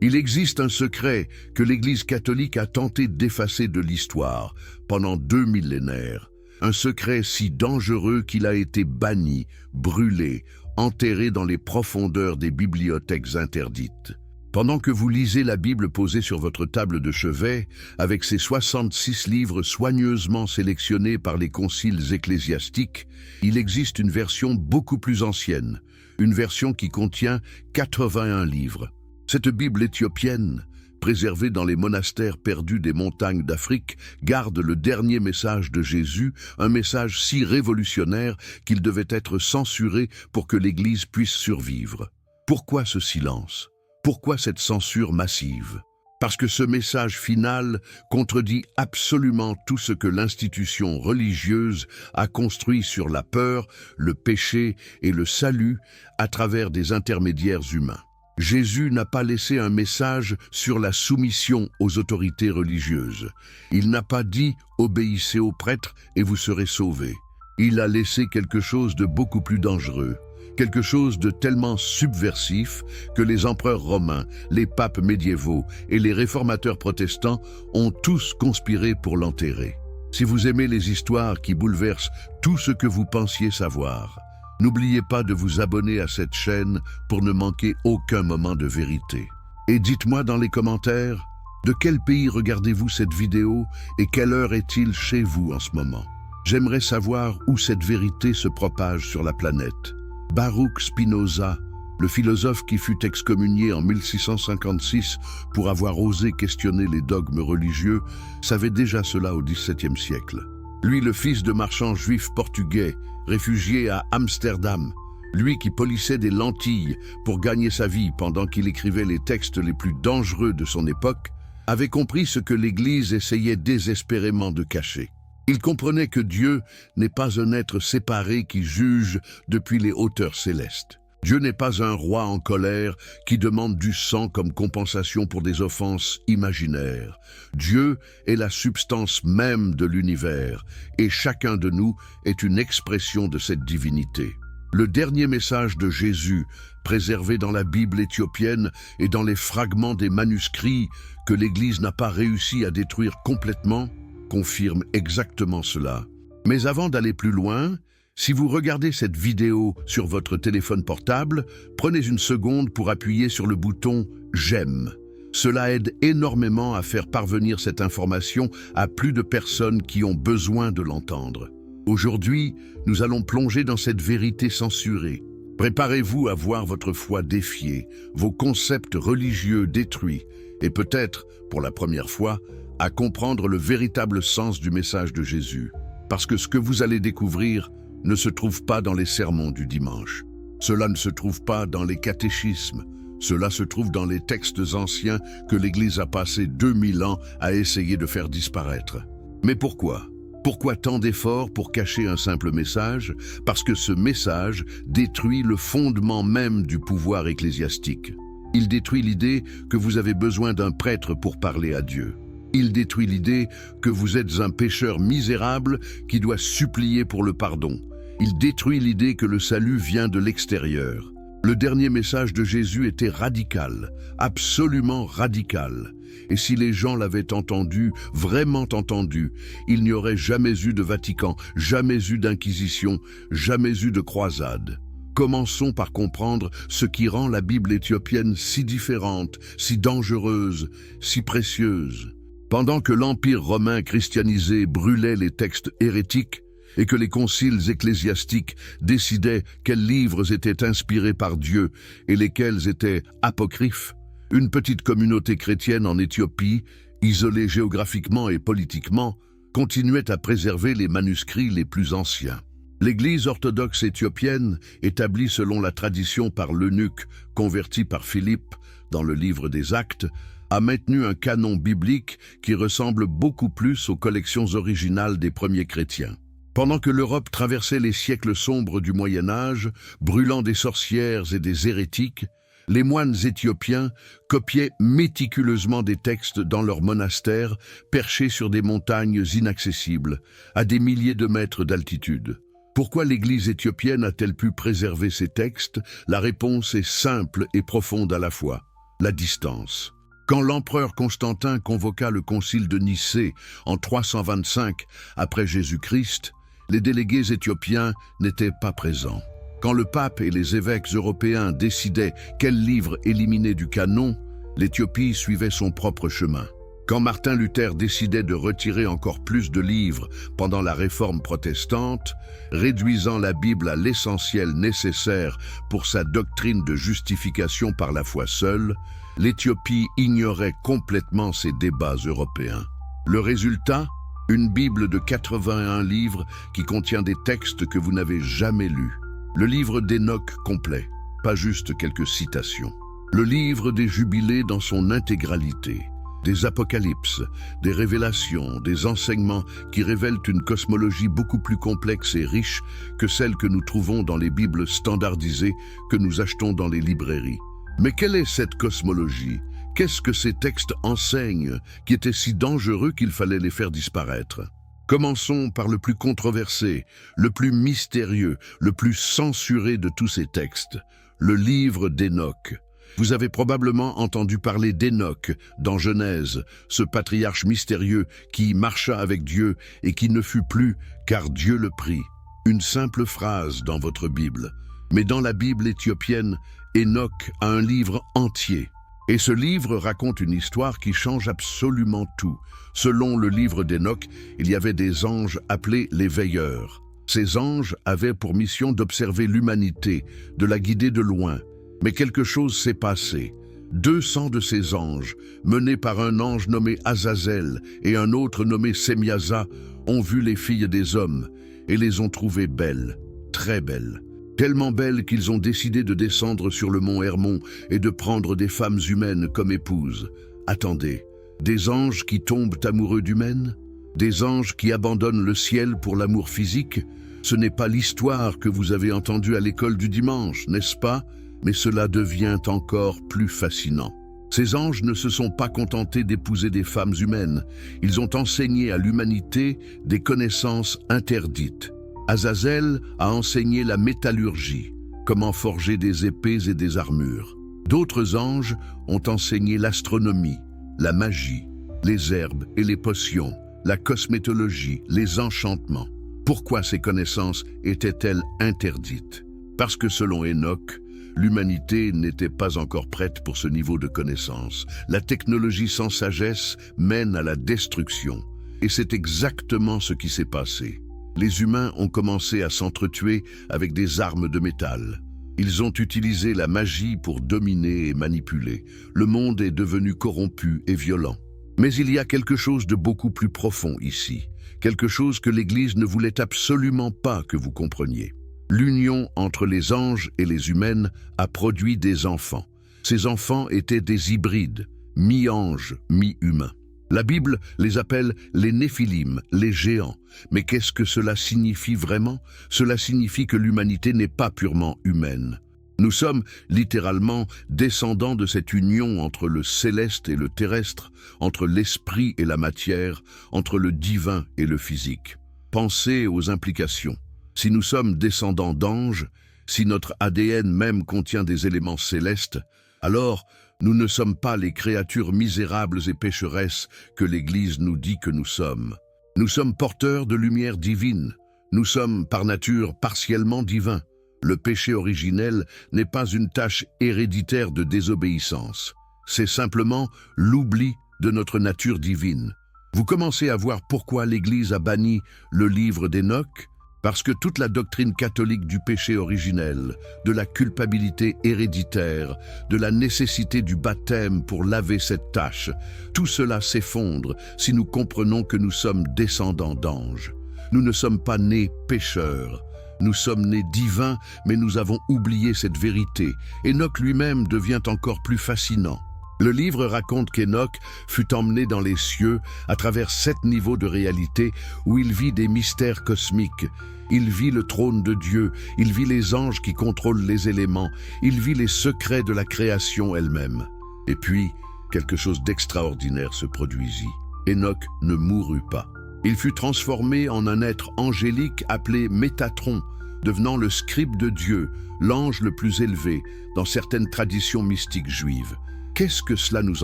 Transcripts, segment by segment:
Il existe un secret que l'Église catholique a tenté d'effacer de l'histoire pendant 2 millénaires. Un secret si dangereux qu'il a été banni, brûlé, enterré dans les profondeurs des bibliothèques interdites. Pendant que vous lisez la Bible posée sur votre table de chevet, avec ses 66 livres soigneusement sélectionnés par les conciles ecclésiastiques, il existe une version beaucoup plus ancienne, une version qui contient 81 livres. Cette Bible éthiopienne, préservée dans les monastères perdus des montagnes d'Afrique, garde le dernier message de Jésus, un message si révolutionnaire qu'il devait être censuré pour que l'Église puisse survivre. Pourquoi ce silence ? Pourquoi cette censure massive? Parce que ce message final contredit absolument tout ce que l'institution religieuse a construit sur la peur, le péché et le salut à travers des intermédiaires humains. Jésus n'a pas laissé un message sur la soumission aux autorités religieuses. Il n'a pas dit « obéissez aux prêtres et vous serez sauvés ». Il a laissé quelque chose de beaucoup plus dangereux. Quelque chose de tellement subversif que les empereurs romains, les papes médiévaux et les réformateurs protestants ont tous conspiré pour l'enterrer. Si vous aimez les histoires qui bouleversent tout ce que vous pensiez savoir, n'oubliez pas de vous abonner à cette chaîne pour ne manquer aucun moment de vérité. Et dites-moi dans les commentaires, de quel pays regardez-vous cette vidéo et quelle heure est-il chez vous en ce moment? J'aimerais savoir où cette vérité se propage sur la planète. Baruch Spinoza, le philosophe qui fut excommunié en 1656 pour avoir osé questionner les dogmes religieux, savait déjà cela au XVIIe siècle. Lui, le fils de marchands juifs portugais, réfugié à Amsterdam, lui qui polissait des lentilles pour gagner sa vie pendant qu'il écrivait les textes les plus dangereux de son époque, avait compris ce que l'Église essayait désespérément de cacher. Il comprenait que Dieu n'est pas un être séparé qui juge depuis les hauteurs célestes. Dieu n'est pas un roi en colère qui demande du sang comme compensation pour des offenses imaginaires. Dieu est la substance même de l'univers et chacun de nous est une expression de cette divinité. Le dernier message de Jésus, préservé dans la Bible éthiopienne et dans les fragments des manuscrits que l'Église n'a pas réussi à détruire complètement, confirme exactement cela. Mais avant d'aller plus loin, si vous regardez cette vidéo sur votre téléphone portable, prenez une seconde pour appuyer sur le bouton « J'aime ». Cela aide énormément à faire parvenir cette information à plus de personnes qui ont besoin de l'entendre. Aujourd'hui, nous allons plonger dans cette vérité censurée. Préparez-vous à voir votre foi défiée, vos concepts religieux détruits et peut-être, pour la première fois, à comprendre le véritable sens du message de Jésus. Parce que ce que vous allez découvrir ne se trouve pas dans les sermons du dimanche. Cela ne se trouve pas dans les catéchismes. Cela se trouve dans les textes anciens que l'Église a passé 2000 ans à essayer de faire disparaître. Mais pourquoi? Pourquoi tant d'efforts pour cacher un simple message? Parce que ce message détruit le fondement même du pouvoir ecclésiastique. Il détruit l'idée que vous avez besoin d'un prêtre pour parler à Dieu. Il détruit l'idée que vous êtes un pécheur misérable qui doit supplier pour le pardon. Il détruit l'idée que le salut vient de l'extérieur. Le dernier message de Jésus était radical, absolument radical. Et si les gens l'avaient entendu, vraiment entendu, il n'y aurait jamais eu de Vatican, jamais eu d'inquisition, jamais eu de croisade. Commençons par comprendre ce qui rend la Bible éthiopienne si différente, si dangereuse, si précieuse. Pendant que l'Empire romain christianisé brûlait les textes hérétiques et que les conciles ecclésiastiques décidaient quels livres étaient inspirés par Dieu et lesquels étaient apocryphes, une petite communauté chrétienne en Éthiopie, isolée géographiquement et politiquement, continuait à préserver les manuscrits les plus anciens. L'Église orthodoxe éthiopienne, établie selon la tradition par l'eunuque converti par Philippe dans le livre des Actes, a maintenu un canon biblique qui ressemble beaucoup plus aux collections originales des premiers chrétiens. Pendant que l'Europe traversait les siècles sombres du Moyen-Âge, brûlant des sorcières et des hérétiques, les moines éthiopiens copiaient méticuleusement des textes dans leurs monastères, perchés sur des montagnes inaccessibles, à des milliers de mètres d'altitude. Pourquoi l'Église éthiopienne a-t-elle pu préserver ces textes? La réponse est simple et profonde à la fois. la distance. Quand l'empereur Constantin convoqua le concile de Nicée en 325 après Jésus-Christ, les délégués éthiopiens n'étaient pas présents. Quand le pape et les évêques européens décidaient quel livre éliminer du canon, l'Éthiopie suivait son propre chemin. Quand Martin Luther décidait de retirer encore plus de livres pendant la réforme protestante, réduisant la Bible à l'essentiel nécessaire pour sa doctrine de justification par la foi seule, l'Éthiopie ignorait complètement ces débats européens. Le résultat? Une Bible de 81 livres qui contient des textes que vous n'avez jamais lus. Le livre d'Hénoch complet, pas juste quelques citations. Le livre des Jubilés dans son intégralité. Des apocalypses, des révélations, des enseignements qui révèlent une cosmologie beaucoup plus complexe et riche que celle que nous trouvons dans les Bibles standardisées que nous achetons dans les librairies. Mais quelle est cette cosmologie? Qu'est-ce que ces textes enseignent qui étaient si dangereux qu'il fallait les faire disparaître? Commençons par le plus controversé, le plus mystérieux, le plus censuré de tous ces textes, le livre d'Hénoch. Vous avez probablement entendu parler d'Hénoch dans Genèse, ce patriarche mystérieux qui marcha avec Dieu et qui ne fut plus, car Dieu le prit. Une simple phrase dans votre Bible. Mais dans la Bible éthiopienne, Hénoch a un livre entier. Et ce livre raconte une histoire qui change absolument tout. Selon le livre d'Hénoch, il y avait des anges appelés les veilleurs. Ces anges avaient pour mission d'observer l'humanité, de la guider de loin. Mais quelque chose s'est passé. 200 de ces anges, menés par un ange nommé Azazel et un autre nommé Semiasa, ont vu les filles des hommes et les ont trouvées belles, très belles. Tellement belles qu'ils ont décidé de descendre sur le mont Hermon et de prendre des femmes humaines comme épouses. Attendez, des anges qui tombent amoureux d'humaines? Des anges qui abandonnent le ciel pour l'amour physique? Ce n'est pas l'histoire que vous avez entendue à l'école du dimanche, n'est-ce pas? Mais cela devient encore plus fascinant. Ces anges ne se sont pas contentés d'épouser des femmes humaines. Ils ont enseigné à l'humanité des connaissances interdites. Azazel a enseigné la métallurgie, comment forger des épées et des armures. D'autres anges ont enseigné l'astronomie, la magie, les herbes et les potions, la cosmétologie, les enchantements. Pourquoi ces connaissances étaient-elles interdites? Parce que selon Hénoch, l'humanité n'était pas encore prête pour ce niveau de connaissance. La technologie sans sagesse mène à la destruction. Et c'est exactement ce qui s'est passé. Les humains ont commencé à s'entretuer avec des armes de métal. Ils ont utilisé la magie pour dominer et manipuler. Le monde est devenu corrompu et violent. Mais il y a quelque chose de beaucoup plus profond ici. Quelque chose que l'Église ne voulait absolument pas que vous compreniez. L'union entre les anges et les humaines a produit des enfants. Ces enfants étaient des hybrides, mi-anges, mi-humains. La Bible les appelle les Néphilim, les géants. Mais qu'est-ce que cela signifie vraiment? Cela signifie que l'humanité n'est pas purement humaine. Nous sommes littéralement descendants de cette union entre le céleste et le terrestre, entre l'esprit et la matière, entre le divin et le physique. Pensez aux implications. Si nous sommes descendants d'anges, si notre ADN même contient des éléments célestes, alors nous ne sommes pas les créatures misérables et pécheresses que l'Église nous dit que nous sommes. Nous sommes porteurs de lumière divine. Nous sommes par nature partiellement divins. Le péché originel n'est pas une tâche héréditaire de désobéissance. C'est simplement l'oubli de notre nature divine. Vous commencez à voir pourquoi l'Église a banni le livre d'Hénoch? Parce que toute la doctrine catholique du péché originel, de la culpabilité héréditaire, de la nécessité du baptême pour laver cette tâche, tout cela s'effondre si nous comprenons que nous sommes descendants d'anges. Nous ne sommes pas nés pécheurs. Nous sommes nés divins, mais nous avons oublié cette vérité. Hénoch lui-même devient encore plus fascinant. Le livre raconte qu'Hénoch fut emmené dans les cieux à travers 7 niveaux de réalité où il vit des mystères cosmiques. Il vit le trône de Dieu, il vit les anges qui contrôlent les éléments, il vit les secrets de la création elle-même. Et puis, quelque chose d'extraordinaire se produisit. Hénoch ne mourut pas. Il fut transformé en un être angélique appelé Métatron, devenant le scribe de Dieu, l'ange le plus élevé dans certaines traditions mystiques juives. Qu'est-ce que cela nous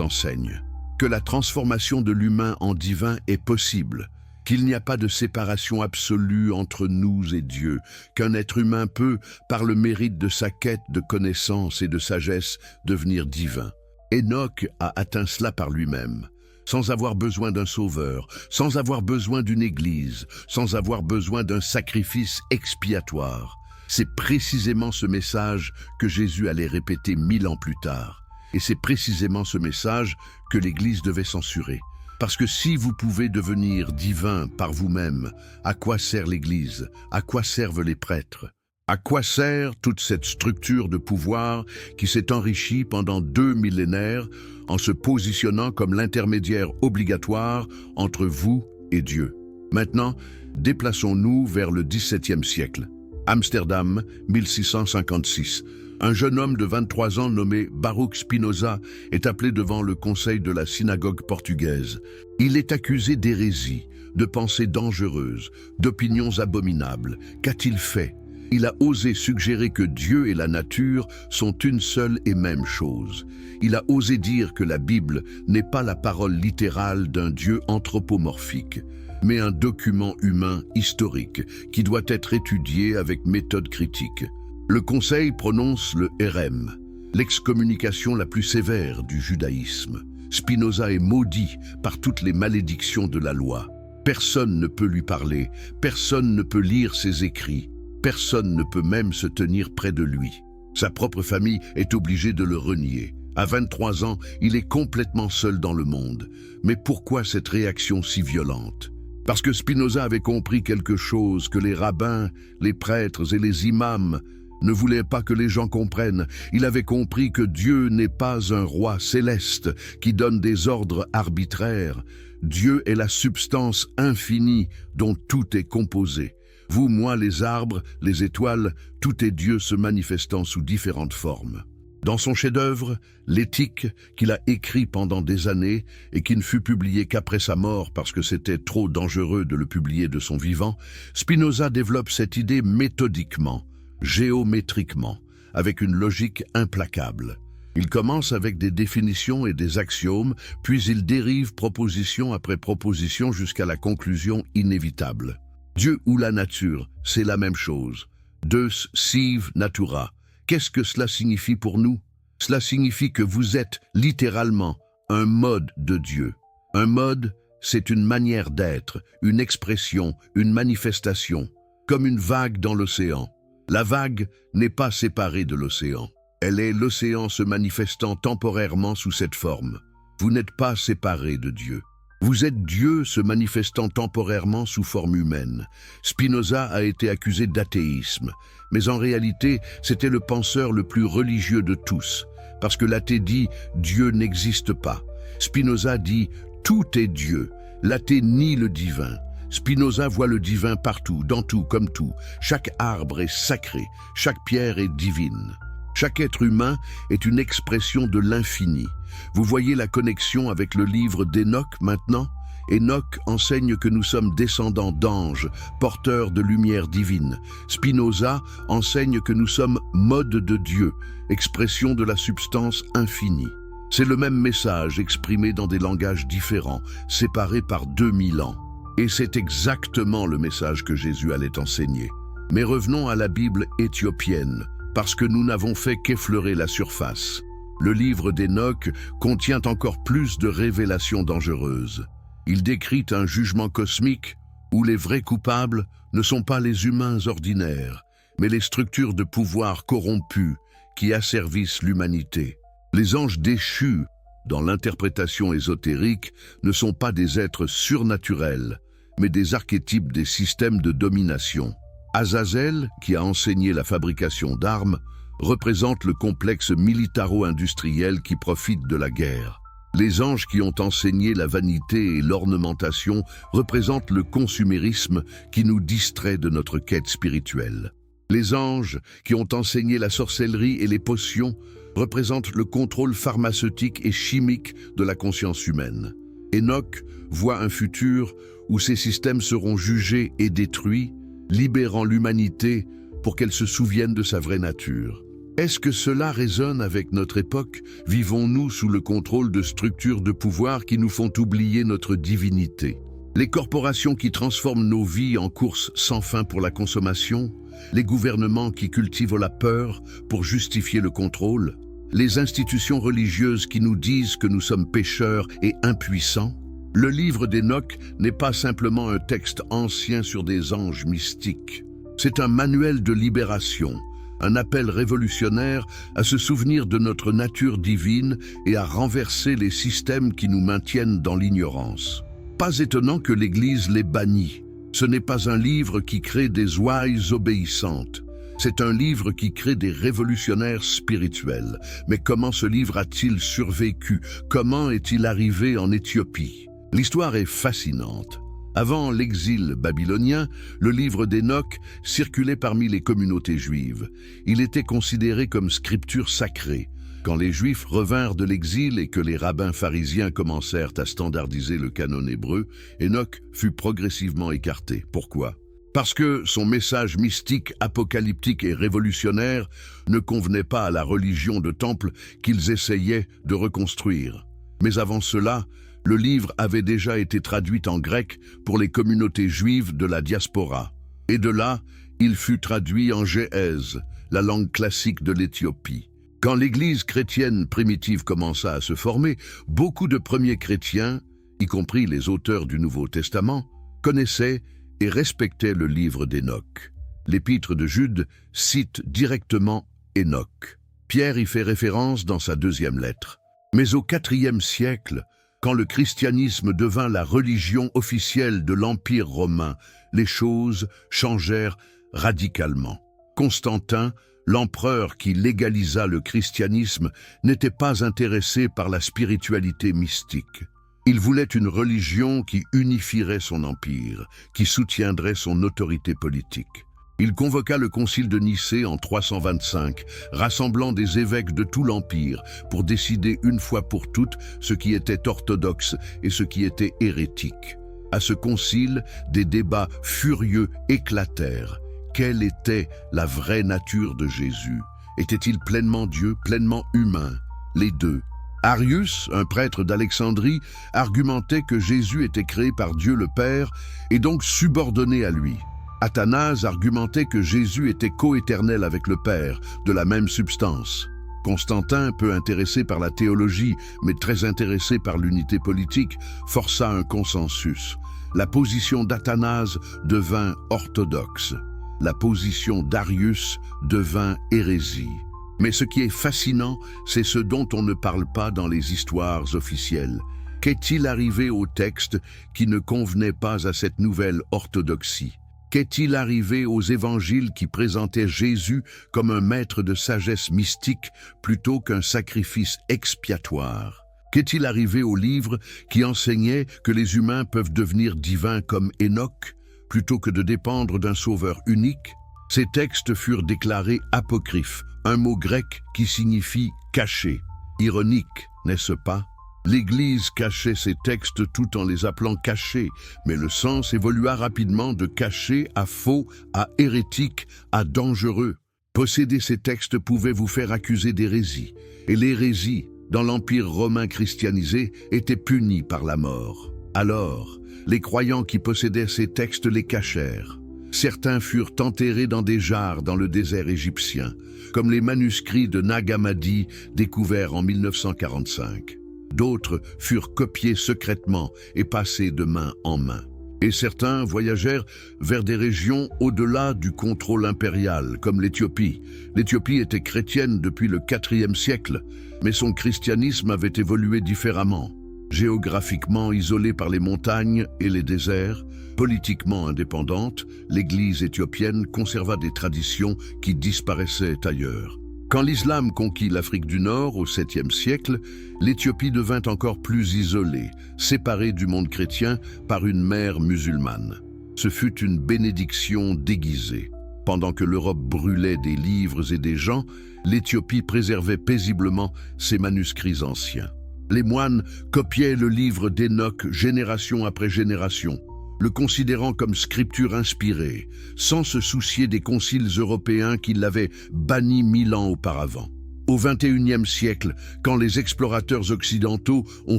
enseigne? Que la transformation de l'humain en divin est possible, qu'il n'y a pas de séparation absolue entre nous et Dieu, qu'un être humain peut, par le mérite de sa quête de connaissance et de sagesse, devenir divin. Enoch a atteint cela par lui-même, sans avoir besoin d'un sauveur, sans avoir besoin d'une église, sans avoir besoin d'un sacrifice expiatoire. C'est précisément ce message que Jésus allait répéter 1000 ans plus tard. Et c'est précisément ce message que l'Église devait censurer. Parce que si vous pouvez devenir divin par vous-même, à quoi sert l'Église? À quoi servent les prêtres? À quoi sert toute cette structure de pouvoir qui s'est enrichie pendant 2 millénaires en se positionnant comme l'intermédiaire obligatoire entre vous et Dieu? Maintenant, déplaçons-nous vers le XVIIe siècle. Amsterdam, 1656. Un jeune homme de 23 ans nommé Baruch Spinoza est appelé devant le conseil de la synagogue portugaise. Il est accusé d'hérésie, de pensées dangereuses, d'opinions abominables. Qu'a-t-il fait? Il a osé suggérer que Dieu et la nature sont une seule et même chose. Il a osé dire que la Bible n'est pas la parole littérale d'un Dieu anthropomorphique, mais un document humain historique qui doit être étudié avec méthode critique. Le Conseil prononce le hérem, l'excommunication la plus sévère du judaïsme. Spinoza est maudit par toutes les malédictions de la loi. Personne ne peut lui parler, personne ne peut lire ses écrits, personne ne peut même se tenir près de lui. Sa propre famille est obligée de le renier. À 23 ans, il est complètement seul dans le monde. Mais pourquoi cette réaction si violente? Parce que Spinoza avait compris quelque chose que les rabbins, les prêtres et les imams ne voulait pas que les gens comprennent. Il avait compris que Dieu n'est pas un roi céleste qui donne des ordres arbitraires. Dieu est la substance infinie dont tout est composé. Vous, moi, les arbres, les étoiles, tout est Dieu se manifestant sous différentes formes. Dans son chef-d'œuvre, l'Éthique, qu'il a écrit pendant des années et qui ne fut publié qu'après sa mort parce que c'était trop dangereux de le publier de son vivant, Spinoza développe cette idée méthodiquement, géométriquement, avec une logique implacable. Il commence avec des définitions et des axiomes, puis il dérive proposition après proposition jusqu'à la conclusion inévitable. Dieu ou la nature, c'est la même chose. Deus sive natura. Qu'est-ce que cela signifie pour nous? Cela signifie que vous êtes littéralement un mode de Dieu. Un mode, c'est une manière d'être, une expression, une manifestation, comme une vague dans l'océan. La vague n'est pas séparée de l'océan. Elle est l'océan se manifestant temporairement sous cette forme. Vous n'êtes pas séparé de Dieu. Vous êtes Dieu se manifestant temporairement sous forme humaine. Spinoza a été accusé d'athéisme, mais en réalité, c'était le penseur le plus religieux de tous, parce que l'athée dit « Dieu n'existe pas ». Spinoza dit « Tout est Dieu ». L'athée nie le divin. Spinoza voit le divin partout, dans tout, comme tout. Chaque arbre est sacré, chaque pierre est divine. Chaque être humain est une expression de l'infini. Vous voyez la connexion avec le livre d'Enoch maintenant? Enoch enseigne que nous sommes descendants d'anges, porteurs de lumière divine. Spinoza enseigne que nous sommes mode de Dieu, expression de la substance infinie. C'est le même message exprimé dans des langages différents, séparés par 2000 ans. Et c'est exactement le message que Jésus allait enseigner. Mais revenons à la Bible éthiopienne, parce que nous n'avons fait qu'effleurer la surface. Le livre d'Enoch contient encore plus de révélations dangereuses. Il décrit un jugement cosmique où les vrais coupables ne sont pas les humains ordinaires, mais les structures de pouvoir corrompues qui asservissent l'humanité. Les anges déchus, dans l'interprétation ésotérique, ne sont pas des êtres surnaturels, mais des archétypes des systèmes de domination. Azazel, qui a enseigné la fabrication d'armes, représente le complexe militaro-industriel qui profite de la guerre. Les anges qui ont enseigné la vanité et l'ornementation représentent le consumérisme qui nous distrait de notre quête spirituelle. Les anges qui ont enseigné la sorcellerie et les potions représentent le contrôle pharmaceutique et chimique de la conscience humaine. Enoch voit un futur où ces systèmes seront jugés et détruits, libérant l'humanité pour qu'elle se souvienne de sa vraie nature. Est-ce que cela résonne avec notre époque? Vivons-nous sous le contrôle de structures de pouvoir qui nous font oublier notre divinité? Les corporations qui transforment nos vies en course sans fin pour la consommation? Les gouvernements qui cultivent la peur pour justifier le contrôle? Les institutions religieuses qui nous disent que nous sommes pécheurs et impuissants? Le livre d'Hénoch n'est pas simplement un texte ancien sur des anges mystiques. C'est un manuel de libération, un appel révolutionnaire à se souvenir de notre nature divine et à renverser les systèmes qui nous maintiennent dans l'ignorance. Pas étonnant que l'Église les bannit. Ce n'est pas un livre qui crée des ouailles obéissantes. C'est un livre qui crée des révolutionnaires spirituels. Mais comment ce livre a-t-il survécu? Comment est-il arrivé en Éthiopie? L'histoire est fascinante. Avant l'exil babylonien, le livre d'Hénoch circulait parmi les communautés juives. Il était considéré comme scripture sacrée. Quand les Juifs revinrent de l'exil et que les rabbins pharisiens commencèrent à standardiser le canon hébreu, Hénoch fut progressivement écarté. Pourquoi? Parce que son message mystique, apocalyptique et révolutionnaire ne convenait pas à la religion de temple qu'ils essayaient de reconstruire. Mais avant cela, le livre avait déjà été traduit en grec pour les communautés juives de la diaspora. Et de là, il fut traduit en gé'ez, la langue classique de l'Éthiopie. Quand l'Église chrétienne primitive commença à se former, beaucoup de premiers chrétiens, y compris les auteurs du Nouveau Testament, connaissaient et respectaient le livre d'Hénoch. L'Épître de Jude cite directement Hénoch. Pierre y fait référence dans sa deuxième lettre. Mais au IVe siècle, quand le christianisme devint la religion officielle de l'Empire romain, les choses changèrent radicalement. Constantin, l'empereur qui légalisa le christianisme, n'était pas intéressé par la spiritualité mystique. Il voulait une religion qui unifierait son empire, qui soutiendrait son autorité politique. Il convoqua le concile de Nicée en 325, rassemblant des évêques de tout l'Empire pour décider une fois pour toutes ce qui était orthodoxe et ce qui était hérétique. À ce concile, des débats furieux éclatèrent. Quelle était la vraie nature de Jésus? Était-il pleinement Dieu, pleinement humain? Les deux. Arius, un prêtre d'Alexandrie, argumentait que Jésus était créé par Dieu le Père et donc subordonné à lui. Athanase argumentait que Jésus était coéternel avec le Père, de la même substance. Constantin, peu intéressé par la théologie, mais très intéressé par l'unité politique, força un consensus. La position d'Athanase devint orthodoxe. La position d'Arius devint hérésie. Mais ce qui est fascinant, c'est ce dont on ne parle pas dans les histoires officielles. Qu'est-il arrivé au texte qui ne convenait pas à cette nouvelle orthodoxie? Qu'est-il arrivé aux évangiles qui présentaient Jésus comme un maître de sagesse mystique plutôt qu'un sacrifice expiatoire? Qu'est-il arrivé aux livres qui enseignaient que les humains peuvent devenir divins comme Hénoch plutôt que de dépendre d'un sauveur unique? Ces textes furent déclarés apocryphes, un mot grec qui signifie « caché ». Ironique, n'est-ce pas? L'Église cachait ces textes tout en les appelant cachés, mais le sens évolua rapidement de caché à faux, à hérétique, à dangereux. Posséder ces textes pouvait vous faire accuser d'hérésie, et l'hérésie, dans l'Empire romain christianisé, était punie par la mort. Alors, les croyants qui possédaient ces textes les cachèrent. Certains furent enterrés dans des jarres dans le désert égyptien, comme les manuscrits de Nag Hammadi découverts en 1945. D'autres furent copiés secrètement et passés de main en main. Et certains voyagèrent vers des régions au-delà du contrôle impérial, comme l'Éthiopie. L'Éthiopie était chrétienne depuis le IVe siècle, mais son christianisme avait évolué différemment. Géographiquement isolée par les montagnes et les déserts, politiquement indépendante, l'Église éthiopienne conserva des traditions qui disparaissaient ailleurs. Quand l'islam conquit l'Afrique du Nord au 7e siècle, l'Éthiopie devint encore plus isolée, séparée du monde chrétien par une mer musulmane. Ce fut une bénédiction déguisée. Pendant que l'Europe brûlait des livres et des gens, l'Éthiopie préservait paisiblement ses manuscrits anciens. Les moines copiaient le livre d'Hénoch génération après génération. le considérant comme scripture inspirée, sans se soucier des conciles européens qui l'avaient banni 1000 ans auparavant. Au XXIe siècle, quand les explorateurs occidentaux ont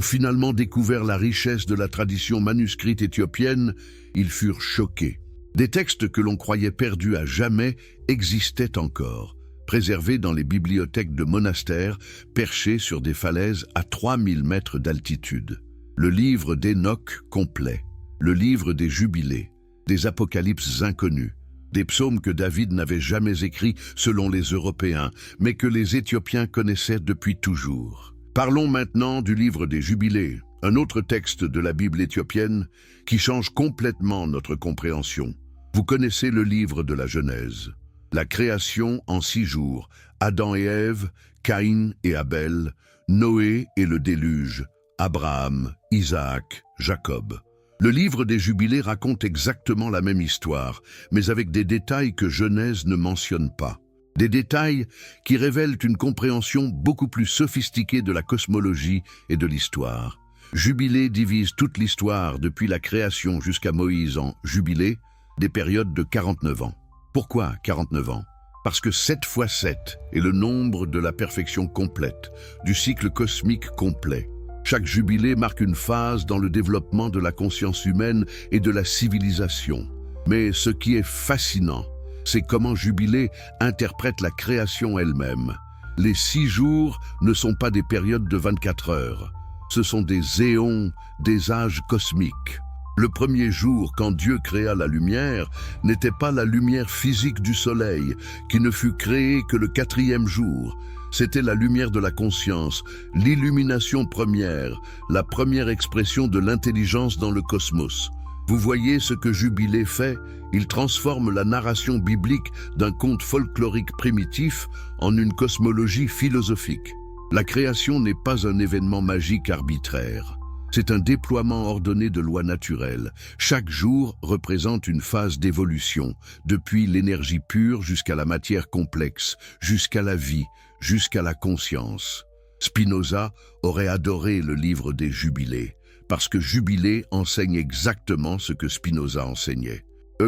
finalement découvert la richesse de la tradition manuscrite éthiopienne, ils furent choqués. Des textes que l'on croyait perdus à jamais existaient encore, préservés dans les bibliothèques de monastères perchés sur des falaises à 3000 mètres d'altitude. Le livre d'Enoch complet, le livre des Jubilés, des apocalypses inconnus, des psaumes que David n'avait jamais écrits selon les Européens, mais que les Éthiopiens connaissaient depuis toujours. Parlons maintenant du livre des Jubilés, un autre texte de la Bible éthiopienne qui change complètement notre compréhension. Vous connaissez le livre de la Genèse. La création en 6 jours, Adam et Ève, Caïn et Abel, Noé et le déluge, Abraham, Isaac, Jacob. Le livre des Jubilés raconte exactement la même histoire, mais avec des détails que Genèse ne mentionne pas. Des détails qui révèlent une compréhension beaucoup plus sophistiquée de la cosmologie et de l'histoire. Jubilé divise toute l'histoire depuis la création jusqu'à Moïse en Jubilé, des périodes de 49 ans. Pourquoi 49 ans? Parce que 7 fois 7 est le nombre de la perfection complète, du cycle cosmique complet. Chaque jubilé marque une phase dans le développement de la conscience humaine et de la civilisation. Mais ce qui est fascinant, c'est comment Jubilé interprète la création elle-même. Les 6 jours ne sont pas des périodes de 24 heures. Ce sont des éons, des âges cosmiques. Le premier jour, quand Dieu créa la lumière, n'était pas la lumière physique du soleil, qui ne fut créée que le 4e jour. C'était la lumière de la conscience, l'illumination première, la première expression de l'intelligence dans le cosmos. Vous voyez ce que Jubilé fait? Il transforme la narration biblique d'un conte folklorique primitif en une cosmologie philosophique. La création n'est pas un événement magique arbitraire. C'est un déploiement ordonné de lois naturelles. Chaque jour représente une phase d'évolution, depuis l'énergie pure jusqu'à la matière complexe, jusqu'à la vie, jusqu'à la conscience. Spinoza aurait adoré le livre des Jubilés, parce que Jubilé enseigne exactement ce que Spinoza enseignait.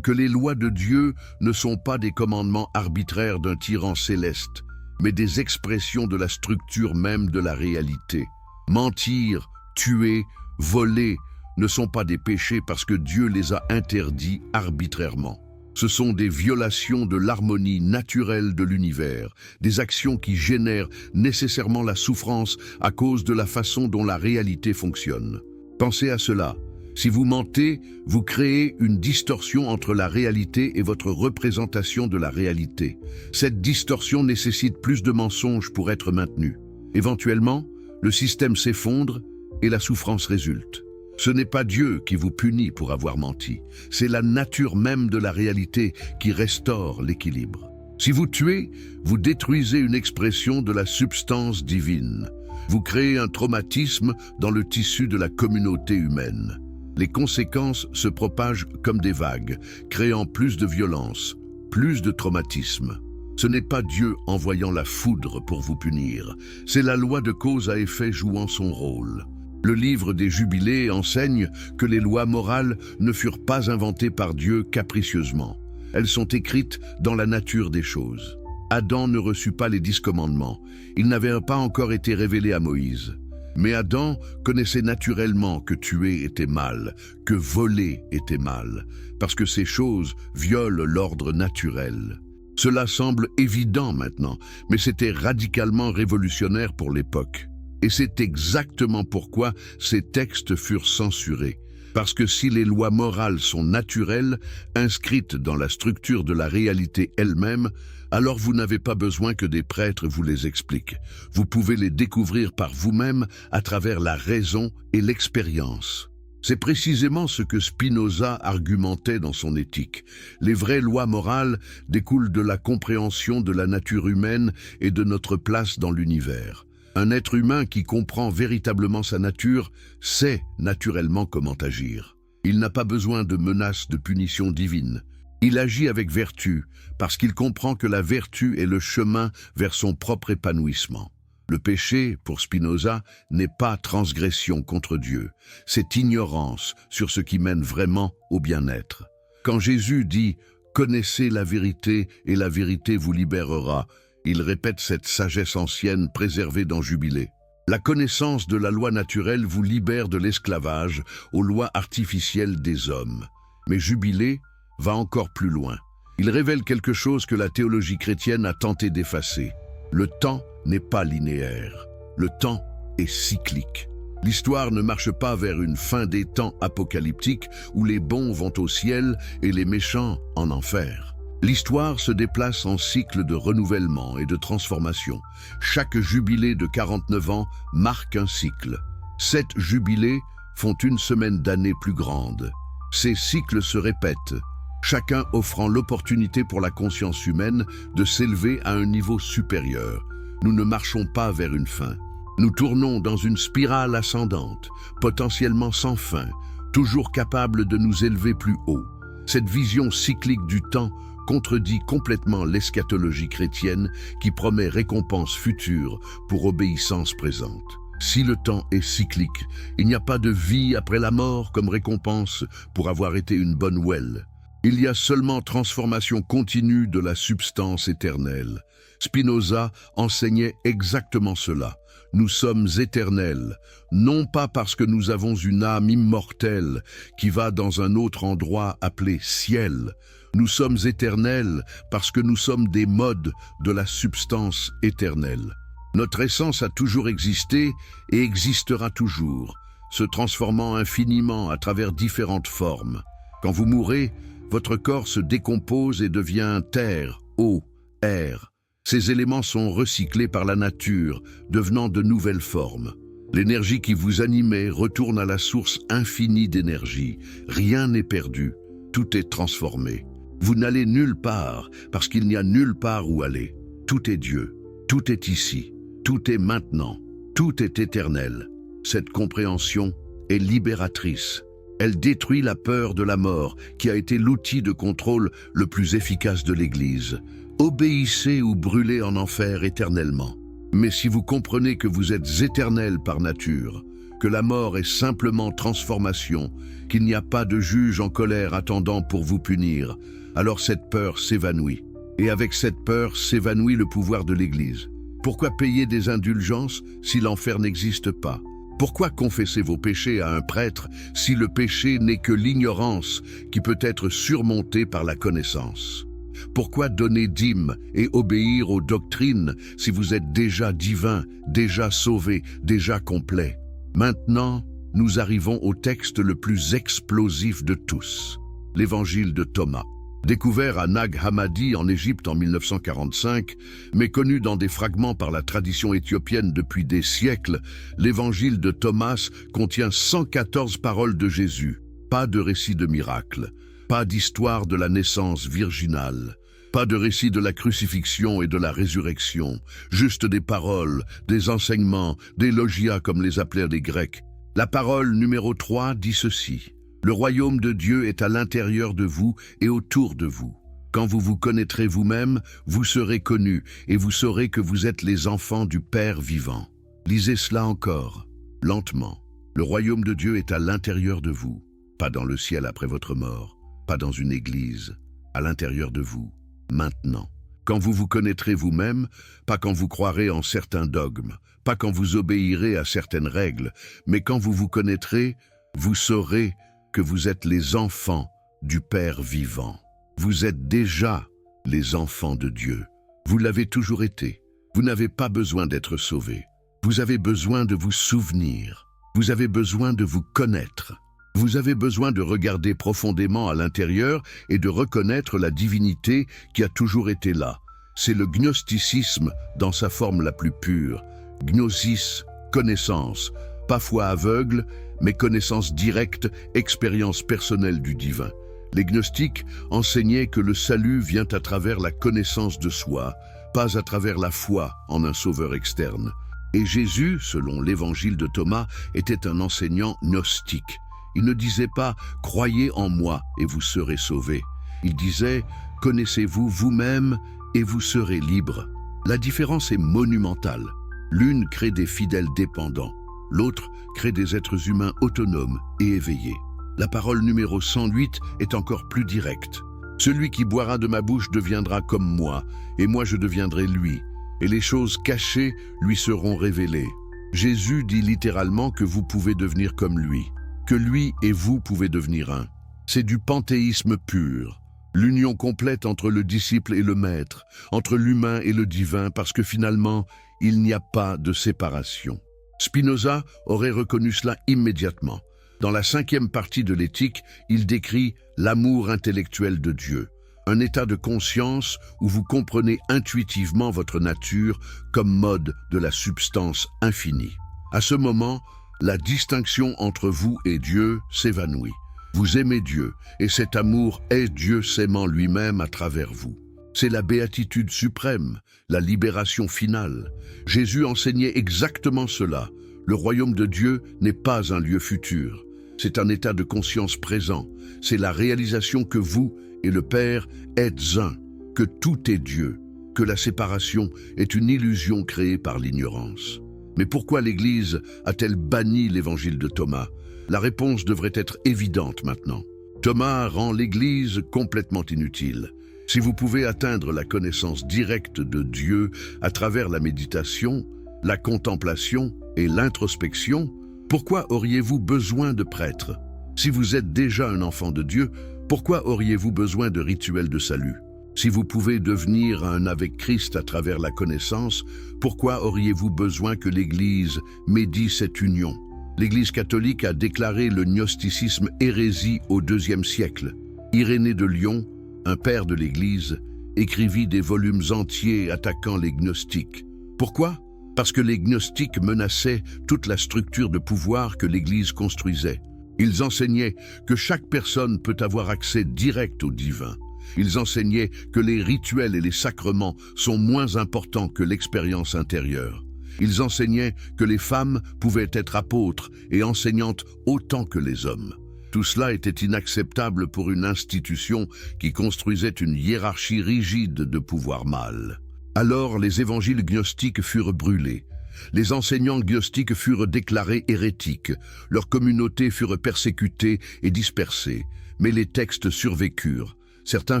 Que les lois de Dieu ne sont pas des commandements arbitraires d'un tyran céleste, mais des expressions de la structure même de la réalité. Mentir, tuer, voler ne sont pas des péchés parce que Dieu les a interdits arbitrairement. Ce sont des violations de l'harmonie naturelle de l'univers, des actions qui génèrent nécessairement la souffrance à cause de la façon dont la réalité fonctionne. Pensez à cela. Si vous mentez, vous créez une distorsion entre la réalité et votre représentation de la réalité. Cette distorsion nécessite plus de mensonges pour être maintenue. Éventuellement, le système s'effondre et la souffrance résulte. Ce n'est pas Dieu qui vous punit pour avoir menti, c'est la nature même de la réalité qui restaure l'équilibre. Si vous tuez, vous détruisez une expression de la substance divine. Vous créez un traumatisme dans le tissu de la communauté humaine. Les conséquences se propagent comme des vagues, créant plus de violence, plus de traumatisme. Ce n'est pas Dieu envoyant la foudre pour vous punir, c'est la loi de cause à effet jouant son rôle. Le livre des Jubilés enseigne que les lois morales ne furent pas inventées par Dieu capricieusement. Elles sont écrites dans la nature des choses. Adam ne reçut pas les 10 commandements. Ils n'avaient pas encore été révélés à Moïse. Mais Adam connaissait naturellement que tuer était mal, que voler était mal, parce que ces choses violent l'ordre naturel. Cela semble évident maintenant, mais c'était radicalement révolutionnaire pour l'époque. Et c'est exactement pourquoi ces textes furent censurés. Parce que si les lois morales sont naturelles, inscrites dans la structure de la réalité elle-même, alors vous n'avez pas besoin que des prêtres vous les expliquent. Vous pouvez les découvrir par vous-même à travers la raison et l'expérience. C'est précisément ce que Spinoza argumentait dans son éthique. Les vraies lois morales découlent de la compréhension de la nature humaine et de notre place dans l'univers. Un être humain qui comprend véritablement sa nature sait naturellement comment agir. Il n'a pas besoin de menaces de punition divine. Il agit avec vertu parce qu'il comprend que la vertu est le chemin vers son propre épanouissement. Le péché, pour Spinoza, n'est pas transgression contre Dieu, c'est ignorance sur ce qui mène vraiment au bien-être. Quand Jésus dit « Connaissez la vérité et la vérité vous libérera », il répète cette sagesse ancienne préservée dans Jubilé. La connaissance de la loi naturelle vous libère de l'esclavage aux lois artificielles des hommes. Mais Jubilé va encore plus loin. Il révèle quelque chose que la théologie chrétienne a tenté d'effacer. Le temps n'est pas linéaire. Le temps est cyclique. L'histoire ne marche pas vers une fin des temps apocalyptique où les bons vont au ciel et les méchants en enfer. L'histoire se déplace en cycle de renouvellement et de transformation. Chaque jubilé de 49 ans marque un cycle. 7 jubilés font une semaine d'année plus grande. Ces cycles se répètent, chacun offrant l'opportunité pour la conscience humaine de s'élever à un niveau supérieur. Nous ne marchons pas vers une fin. Nous tournons dans une spirale ascendante, potentiellement sans fin, toujours capable de nous élever plus haut. Cette vision cyclique du temps contredit complètement l'eschatologie chrétienne qui promet récompense future pour obéissance présente. Si le temps est cyclique, il n'y a pas de vie après la mort comme récompense pour avoir été une bonne ouelle. Il y a seulement transformation continue de la substance éternelle. Spinoza enseignait exactement cela. Nous sommes éternels, non pas parce que nous avons une âme immortelle qui va dans un autre endroit appelé ciel. Nous sommes éternels parce que nous sommes des modes de la substance éternelle. Notre essence a toujours existé et existera toujours, se transformant infiniment à travers différentes formes. Quand vous mourrez, votre corps se décompose et devient terre, eau, air. Ces éléments sont recyclés par la nature, devenant de nouvelles formes. L'énergie qui vous animait retourne à la source infinie d'énergie. Rien n'est perdu, tout est transformé. Vous n'allez nulle part, parce qu'il n'y a nulle part où aller. Tout est Dieu, tout est ici, tout est maintenant, tout est éternel. Cette compréhension est libératrice. Elle détruit la peur de la mort, qui a été l'outil de contrôle le plus efficace de l'Église. Obéissez ou brûlez en enfer éternellement. Mais si vous comprenez que vous êtes éternel par nature, que la mort est simplement transformation, qu'il n'y a pas de juge en colère attendant pour vous punir, alors cette peur s'évanouit. Et avec cette peur s'évanouit le pouvoir de l'Église. Pourquoi payer des indulgences si l'enfer n'existe pas? Pourquoi confesser vos péchés à un prêtre si le péché n'est que l'ignorance qui peut être surmontée par la connaissance? Pourquoi donner dîme et obéir aux doctrines si vous êtes déjà divin, déjà sauvé, déjà complet? Maintenant, nous arrivons au texte le plus explosif de tous, l'Évangile de Thomas. Découvert à Nag Hammadi en Égypte en 1945, mais connu dans des fragments par la tradition éthiopienne depuis des siècles, l'Évangile de Thomas contient 114 paroles de Jésus. Pas de récit de miracle, pas d'histoire de la naissance virginale, pas de récit de la crucifixion et de la résurrection, juste des paroles, des enseignements, des logia comme les appelaient les Grecs. La parole numéro 3 dit ceci: le royaume de Dieu est à l'intérieur de vous et autour de vous. Quand vous vous connaîtrez vous-même, vous serez connus et vous saurez que vous êtes les enfants du Père vivant. Lisez cela encore, lentement. Le royaume de Dieu est à l'intérieur de vous, pas dans le ciel après votre mort, pas dans une église, à l'intérieur de vous, maintenant. Quand vous vous connaîtrez vous-même, pas quand vous croirez en certains dogmes, pas quand vous obéirez à certaines règles, mais quand vous vous connaîtrez, vous saurez que vous êtes les enfants du Père vivant. Vous êtes déjà les enfants de Dieu. Vous l'avez toujours été. Vous n'avez pas besoin d'être sauvé. Vous avez besoin de vous souvenir. Vous avez besoin de vous connaître. Vous avez besoin de regarder profondément à l'intérieur et de reconnaître la divinité qui a toujours été là. C'est le gnosticisme dans sa forme la plus pure. Gnosis, connaissance, pas foi aveugle, mais connaissance directe, expérience personnelle du divin. Les gnostiques enseignaient que le salut vient à travers la connaissance de soi, pas à travers la foi en un sauveur externe. Et Jésus, selon l'évangile de Thomas, était un enseignant gnostique. Il ne disait pas « croyez en moi et vous serez sauvés ». Il disait « connaissez-vous vous-même et vous serez libres ». La différence est monumentale. L'une crée des fidèles dépendants, l'autre crée des êtres humains autonomes et éveillés. La parole numéro 108 est encore plus directe. Celui qui boira de ma bouche deviendra comme moi, et moi je deviendrai lui, et les choses cachées lui seront révélées. Jésus dit littéralement que vous pouvez devenir comme lui, que lui et vous pouvez devenir un. C'est du panthéisme pur, l'union complète entre le disciple et le maître, entre l'humain et le divin, parce que finalement, il n'y a pas de séparation. Spinoza aurait reconnu cela immédiatement. Dans la 5e partie de l'Éthique, il décrit l'amour intellectuel de Dieu, un état de conscience où vous comprenez intuitivement votre nature comme mode de la substance infinie. À ce moment, la distinction entre vous et Dieu s'évanouit. Vous aimez Dieu, et cet amour est Dieu s'aimant lui-même à travers vous. C'est la béatitude suprême, la libération finale. Jésus enseignait exactement cela. Le royaume de Dieu n'est pas un lieu futur. C'est un état de conscience présent. C'est la réalisation que vous et le Père êtes un, que tout est Dieu, que la séparation est une illusion créée par l'ignorance. Mais pourquoi l'Église a-t-elle banni l'évangile de Thomas? La réponse devrait être évidente maintenant. Thomas rend l'Église complètement inutile. Si vous pouvez atteindre la connaissance directe de Dieu à travers la méditation, la contemplation et l'introspection, pourquoi auriez-vous besoin de prêtres? Si vous êtes déjà un enfant de Dieu, pourquoi auriez-vous besoin de rituels de salut? Si vous pouvez devenir un avec Christ à travers la connaissance, pourquoi auriez-vous besoin que l'Église médie cette union? L'Église catholique a déclaré le gnosticisme hérésie au IIe siècle. Irénée de Lyon, un père de l'Église, écrivit des volumes entiers attaquant les gnostiques. Pourquoi? Parce que les gnostiques menaçaient toute la structure de pouvoir que l'Église construisait. Ils enseignaient que chaque personne peut avoir accès direct au divin. Ils enseignaient que les rituels et les sacrements sont moins importants que l'expérience intérieure. Ils enseignaient que les femmes pouvaient être apôtres et enseignantes autant que les hommes. Tout cela était inacceptable pour une institution qui construisait une hiérarchie rigide de pouvoir mâle. Alors les évangiles gnostiques furent brûlés. Les enseignants gnostiques furent déclarés hérétiques. Leurs communautés furent persécutées et dispersées. Mais les textes survécurent. Certains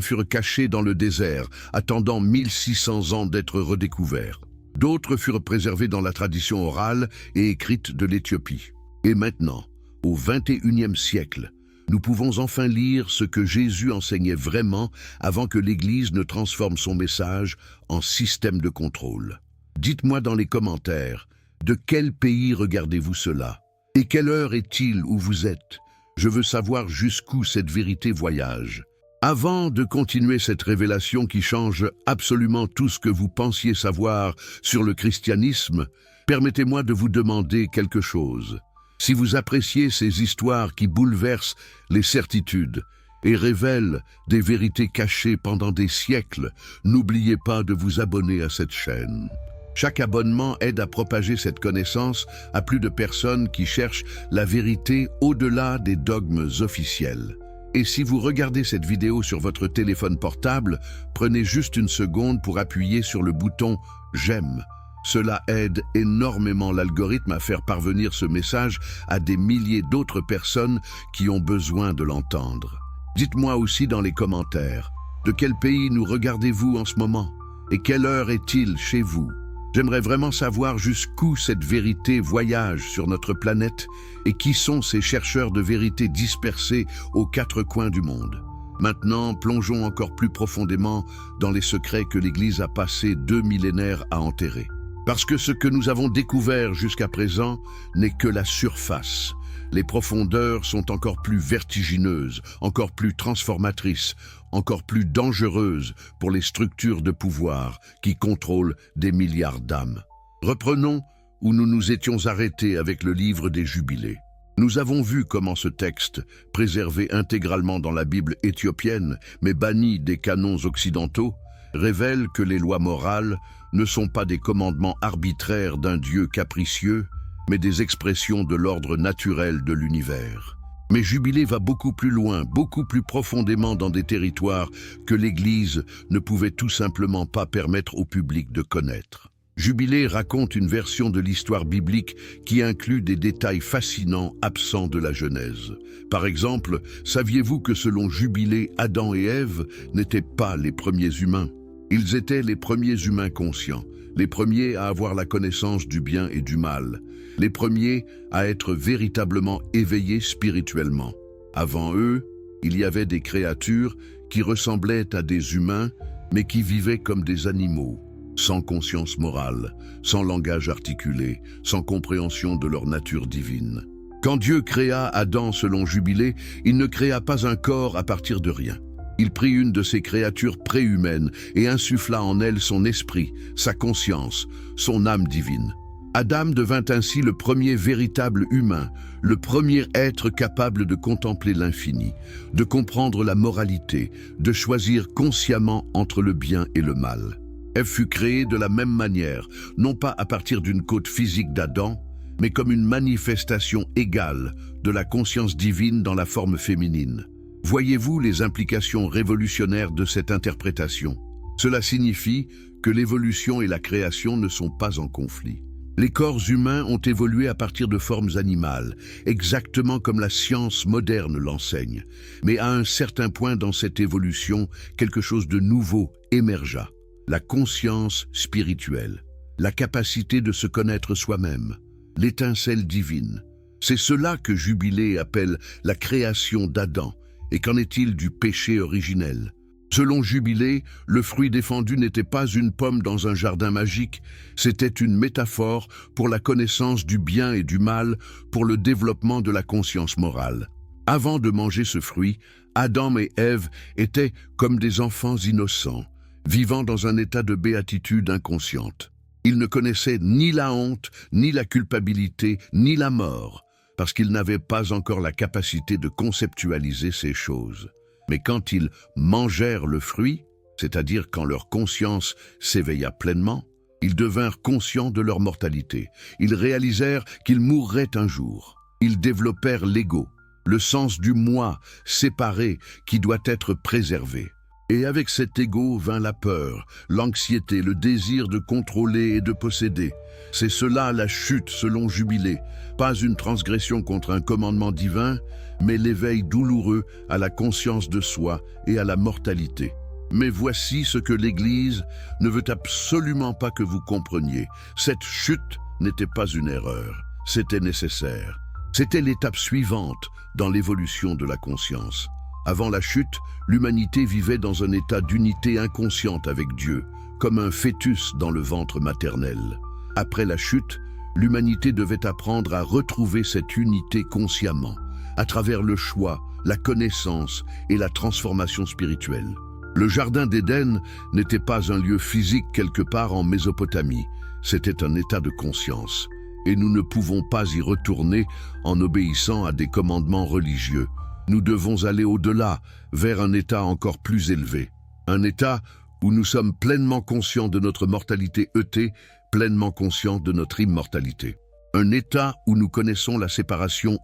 furent cachés dans le désert, attendant 1600 ans d'être redécouverts. D'autres furent préservés dans la tradition orale et écrite de l'Éthiopie. Et maintenant, au XXIe siècle, nous pouvons enfin lire ce que Jésus enseignait vraiment avant que l'Église ne transforme son message en système de contrôle. Dites-moi dans les commentaires, de quel pays regardez-vous cela? Et quelle heure est-il où vous êtes? Je veux savoir jusqu'où cette vérité voyage. Avant de continuer cette révélation qui change absolument tout ce que vous pensiez savoir sur le christianisme, permettez-moi de vous demander quelque chose. Si vous appréciez ces histoires qui bouleversent les certitudes et révèlent des vérités cachées pendant des siècles, n'oubliez pas de vous abonner à cette chaîne. Chaque abonnement aide à propager cette connaissance à plus de personnes qui cherchent la vérité au-delà des dogmes officiels. Et si vous regardez cette vidéo sur votre téléphone portable, prenez juste une seconde pour appuyer sur le bouton « J'aime ». Cela aide énormément l'algorithme à faire parvenir ce message à des milliers d'autres personnes qui ont besoin de l'entendre. Dites-moi aussi dans les commentaires, de quel pays nous regardez-vous en ce moment? Et quelle heure est-il chez vous? J'aimerais vraiment savoir jusqu'où cette vérité voyage sur notre planète et qui sont ces chercheurs de vérité dispersés aux 4 coins du monde. Maintenant, plongeons encore plus profondément dans les secrets que l'Église a passé 2 millénaires à enterrer. Parce que ce que nous avons découvert jusqu'à présent n'est que la surface. Les profondeurs sont encore plus vertigineuses, encore plus transformatrices, encore plus dangereuses pour les structures de pouvoir qui contrôlent des milliards d'âmes. Reprenons où nous nous étions arrêtés avec le livre des Jubilés. Nous avons vu comment ce texte, préservé intégralement dans la Bible éthiopienne, mais banni des canons occidentaux, révèle que les lois morales ne sont pas des commandements arbitraires d'un Dieu capricieux, mais des expressions de l'ordre naturel de l'univers. Mais Jubilé va beaucoup plus loin, beaucoup plus profondément dans des territoires que l'Église ne pouvait tout simplement pas permettre au public de connaître. Jubilé raconte une version de l'histoire biblique qui inclut des détails fascinants absents de la Genèse. Par exemple, saviez-vous que selon Jubilé, Adam et Ève n'étaient pas les premiers humains? Ils étaient les premiers humains conscients, les premiers à avoir la connaissance du bien et du mal, les premiers à être véritablement éveillés spirituellement. Avant eux, il y avait des créatures qui ressemblaient à des humains, mais qui vivaient comme des animaux, sans conscience morale, sans langage articulé, sans compréhension de leur nature divine. Quand Dieu créa Adam selon Jubilé, il ne créa pas un corps à partir de rien. Il prit une de ces créatures préhumaines et insuffla en elle son esprit, sa conscience, son âme divine. Adam devint ainsi le premier véritable humain, le premier être capable de contempler l'infini, de comprendre la moralité, de choisir consciemment entre le bien et le mal. Ève fut créée de la même manière, non pas à partir d'une côte physique d'Adam, mais comme une manifestation égale de la conscience divine dans la forme féminine. Voyez-vous les implications révolutionnaires de cette interprétation? Cela signifie que l'évolution et la création ne sont pas en conflit. Les corps humains ont évolué à partir de formes animales, exactement comme la science moderne l'enseigne. Mais à un certain point dans cette évolution, quelque chose de nouveau émergea. La conscience spirituelle, la capacité de se connaître soi-même, l'étincelle divine. C'est cela que Jubilé appelle la création d'Adam. Et qu'en est-il du péché originel? Selon Jubilé, le fruit défendu n'était pas une pomme dans un jardin magique, c'était une métaphore pour la connaissance du bien et du mal, pour le développement de la conscience morale. Avant de manger ce fruit, Adam et Ève étaient comme des enfants innocents, vivant dans un état de béatitude inconsciente. Ils ne connaissaient ni la honte, ni la culpabilité, ni la mort, parce qu'ils n'avaient pas encore la capacité de conceptualiser ces choses. Mais quand ils mangèrent le fruit, c'est-à-dire quand leur conscience s'éveilla pleinement, ils devinrent conscients de leur mortalité. Ils réalisèrent qu'ils mourraient un jour. Ils développèrent l'ego, le sens du moi séparé qui doit être préservé. Et avec cet ego vint la peur, l'anxiété, le désir de contrôler et de posséder. C'est cela la chute selon Jubilé, pas une transgression contre un commandement divin, mais l'éveil douloureux à la conscience de soi et à la mortalité. Mais voici ce que l'Église ne veut absolument pas que vous compreniez. Cette chute n'était pas une erreur, c'était nécessaire. C'était l'étape suivante dans l'évolution de la conscience. Avant la chute, l'humanité vivait dans un état d'unité inconsciente avec Dieu, comme un fœtus dans le ventre maternel. Après la chute, l'humanité devait apprendre à retrouver cette unité consciemment, à travers le choix, la connaissance et la transformation spirituelle. Le jardin d'Éden n'était pas un lieu physique quelque part en Mésopotamie, c'était un état de conscience. Et nous ne pouvons pas y retourner en obéissant à des commandements religieux. Nous devons aller au-delà, vers un état encore plus élevé. Un état où nous sommes pleinement conscients de notre mortalité pleinement conscients de notre immortalité. Un état où nous connaissons la séparation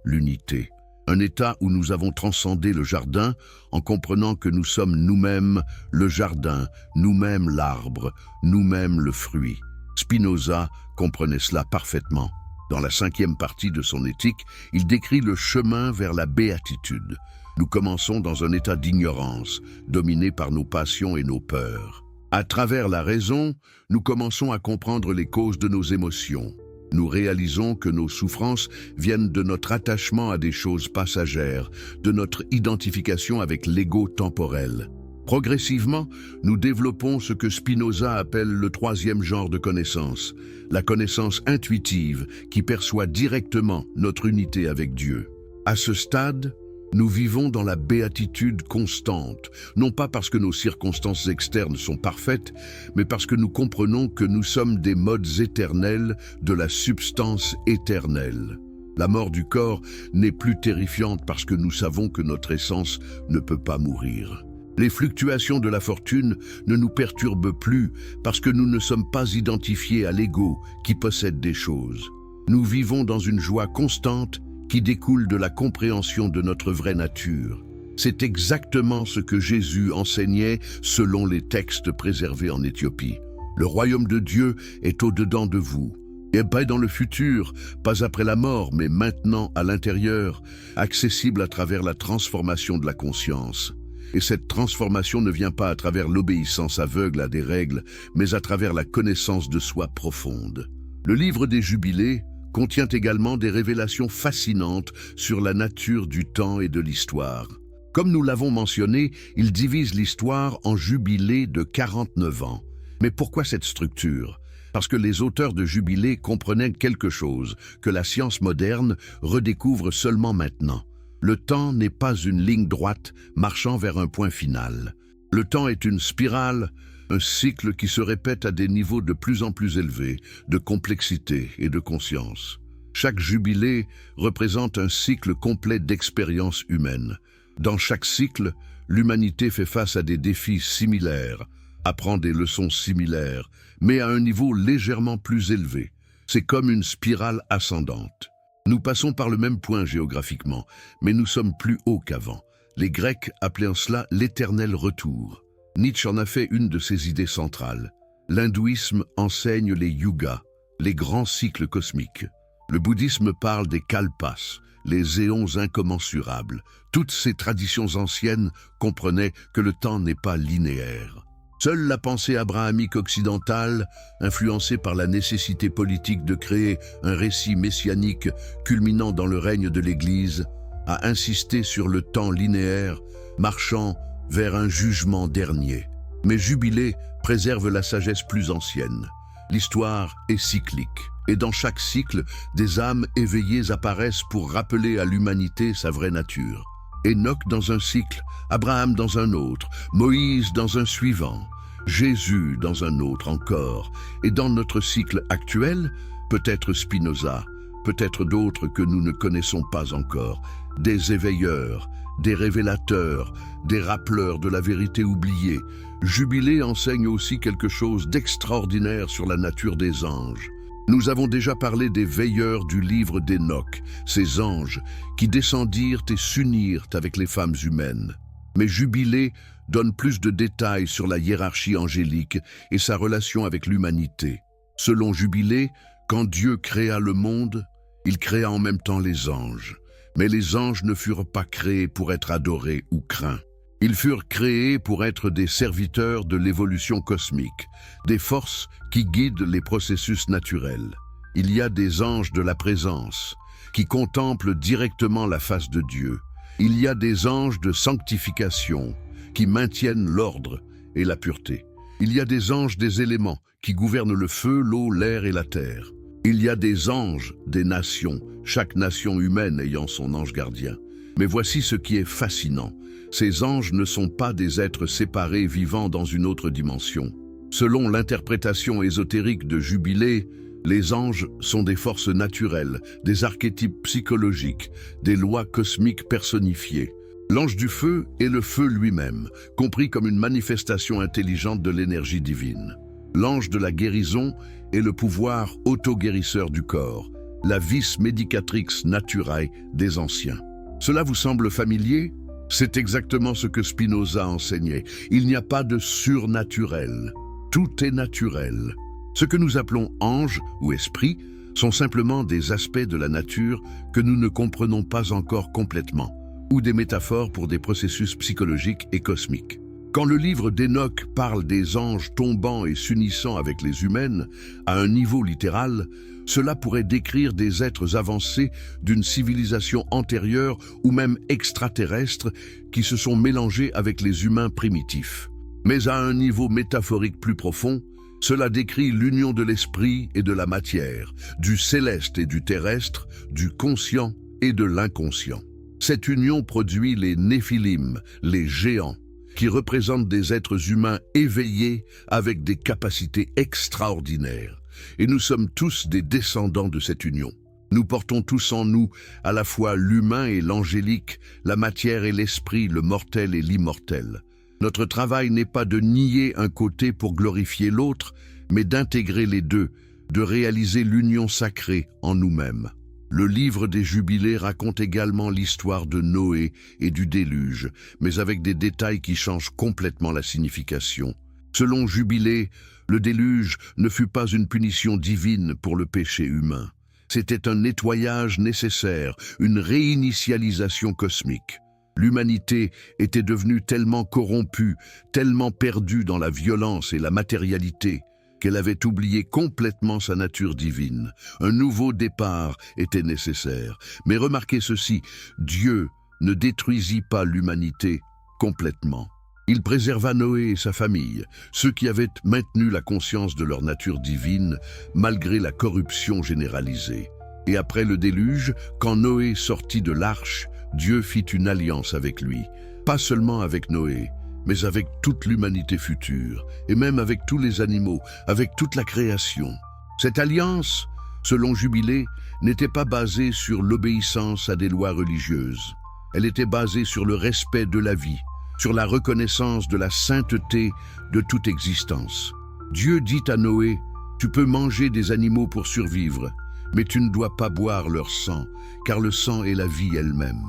l'unité. Un état où nous avons transcendé le jardin en comprenant que nous sommes nous-mêmes le jardin, nous-mêmes l'arbre, nous-mêmes le fruit. Spinoza comprenait cela parfaitement. Dans la 5e partie de son éthique, il décrit le chemin vers la béatitude. Nous commençons dans un état d'ignorance, dominé par nos passions et nos peurs. À travers la raison, nous commençons à comprendre les causes de nos émotions. Nous réalisons que nos souffrances viennent de notre attachement à des choses passagères, de notre identification avec l'ego temporel. Progressivement, nous développons ce que Spinoza appelle le 3e genre de connaissance, la connaissance intuitive qui perçoit directement notre unité avec Dieu. À ce stade, nous vivons dans la béatitude constante, non pas parce que nos circonstances externes sont parfaites, mais parce que nous comprenons que nous sommes des modes éternels de la substance éternelle. La mort du corps n'est plus terrifiante parce que nous savons que notre essence ne peut pas mourir. Les fluctuations de la fortune ne nous perturbent plus parce que nous ne sommes pas identifiés à l'ego qui possède des choses. Nous vivons dans une joie constante qui découle de la compréhension de notre vraie nature. C'est exactement ce que Jésus enseignait selon les textes préservés en Éthiopie. Le royaume de Dieu est au-dedans de vous. Et pas dans le futur, pas après la mort, mais maintenant à l'intérieur, accessible à travers la transformation de la conscience. Et cette transformation ne vient pas à travers l'obéissance aveugle à des règles, mais à travers la connaissance de soi profonde. Le livre des Jubilés contient également des révélations fascinantes sur la nature du temps et de l'histoire. Comme nous l'avons mentionné, il divise l'histoire en jubilés de 49 ans. Mais pourquoi cette structure ? Parce que les auteurs de Jubilés comprenaient quelque chose que la science moderne redécouvre seulement maintenant. Le temps n'est pas une ligne droite marchant vers un point final. Le temps est une spirale, un cycle qui se répète à des niveaux de plus en plus élevés, de complexité et de conscience. Chaque jubilé représente un cycle complet d'expériences humaines. Dans chaque cycle, l'humanité fait face à des défis similaires, apprend des leçons similaires, mais à un niveau légèrement plus élevé. C'est comme une spirale ascendante. Nous passons par le même point géographiquement, mais nous sommes plus hauts qu'avant. Les Grecs appelaient cela l'éternel retour. Nietzsche en a fait une de ses idées centrales. L'hindouisme enseigne les yugas, les grands cycles cosmiques. Le bouddhisme parle des kalpas, les éons incommensurables. Toutes ces traditions anciennes comprenaient que le temps n'est pas linéaire. Seule la pensée abrahamique occidentale, influencée par la nécessité politique de créer un récit messianique culminant dans le règne de l'Église, a insisté sur le temps linéaire, marchant vers un jugement dernier. Mais Jubilé préserve la sagesse plus ancienne. L'histoire est cyclique, et dans chaque cycle, des âmes éveillées apparaissent pour rappeler à l'humanité sa vraie nature. Enoch dans un cycle, Abraham dans un autre, Moïse dans un suivant, Jésus dans un autre encore, et dans notre cycle actuel, peut-être Spinoza, peut-être d'autres que nous ne connaissons pas encore, des éveilleurs, des révélateurs, des rappeleurs de la vérité oubliée. Jubilé enseigne aussi quelque chose d'extraordinaire sur la nature des anges. Nous avons déjà parlé des veilleurs du livre d'Enoch, ces anges qui descendirent et s'unirent avec les femmes humaines. Mais Jubilé donne plus de détails sur la hiérarchie angélique et sa relation avec l'humanité. Selon Jubilé, quand Dieu créa le monde, il créa en même temps les anges. Mais les anges ne furent pas créés pour être adorés ou craints. Ils furent créés pour être des serviteurs de l'évolution cosmique, des forces qui guident les processus naturels. Il y a des anges de la présence, qui contemplent directement la face de Dieu. Il y a des anges de sanctification, qui maintiennent l'ordre et la pureté. Il y a des anges des éléments, qui gouvernent le feu, l'eau, l'air et la terre. Il y a des anges des nations, chaque nation humaine ayant son ange gardien. Mais voici ce qui est fascinant. Ces anges ne sont pas des êtres séparés vivant dans une autre dimension. Selon l'interprétation ésotérique de Jubilé, les anges sont des forces naturelles, des archétypes psychologiques, des lois cosmiques personnifiées. L'ange du feu est le feu lui-même, compris comme une manifestation intelligente de l'énergie divine. L'ange de la guérison est le pouvoir auto-guérisseur du corps, la vis medicatrix naturae des anciens. Cela vous semble familier ? C'est exactement ce que Spinoza enseignait. Il n'y a pas de surnaturel. Tout est naturel. Ce que nous appelons anges ou esprits sont simplement des aspects de la nature que nous ne comprenons pas encore complètement, ou des métaphores pour des processus psychologiques et cosmiques. Quand le livre d'Enoch parle des anges tombant et s'unissant avec les humaines, à un niveau littéral, cela pourrait décrire des êtres avancés d'une civilisation antérieure ou même extraterrestre qui se sont mélangés avec les humains primitifs. Mais à un niveau métaphorique plus profond, cela décrit l'union de l'esprit et de la matière, du céleste et du terrestre, du conscient et de l'inconscient. Cette union produit les Néphilim, les géants, qui représentent des êtres humains éveillés avec des capacités extraordinaires. Et nous sommes tous des descendants de cette union. Nous portons tous en nous à la fois l'humain et l'angélique, la matière et l'esprit, le mortel et l'immortel. Notre travail n'est pas de nier un côté pour glorifier l'autre, mais d'intégrer les deux, de réaliser l'union sacrée en nous-mêmes. Le livre des Jubilés raconte également l'histoire de Noé et du déluge, mais avec des détails qui changent complètement la signification. Selon Jubilé, le déluge ne fut pas une punition divine pour le péché humain. C'était un nettoyage nécessaire, une réinitialisation cosmique. L'humanité était devenue tellement corrompue, tellement perdue dans la violence et la matérialité, qu'elle avait oublié complètement sa nature divine. Un nouveau départ était nécessaire. Mais remarquez ceci, Dieu ne détruisit pas l'humanité complètement. Il préserva Noé et sa famille, ceux qui avaient maintenu la conscience de leur nature divine malgré la corruption généralisée. Et après le déluge, quand Noé sortit de l'arche, Dieu fit une alliance avec lui, pas seulement avec Noé, mais avec toute l'humanité future, et même avec tous les animaux, avec toute la création. Cette alliance, selon Jubilé, n'était pas basée sur l'obéissance à des lois religieuses. Elle était basée sur le respect de la vie, sur la reconnaissance de la sainteté de toute existence. Dieu dit à Noé, « Tu peux manger des animaux pour survivre, mais tu ne dois pas boire leur sang, car le sang est la vie elle-même. »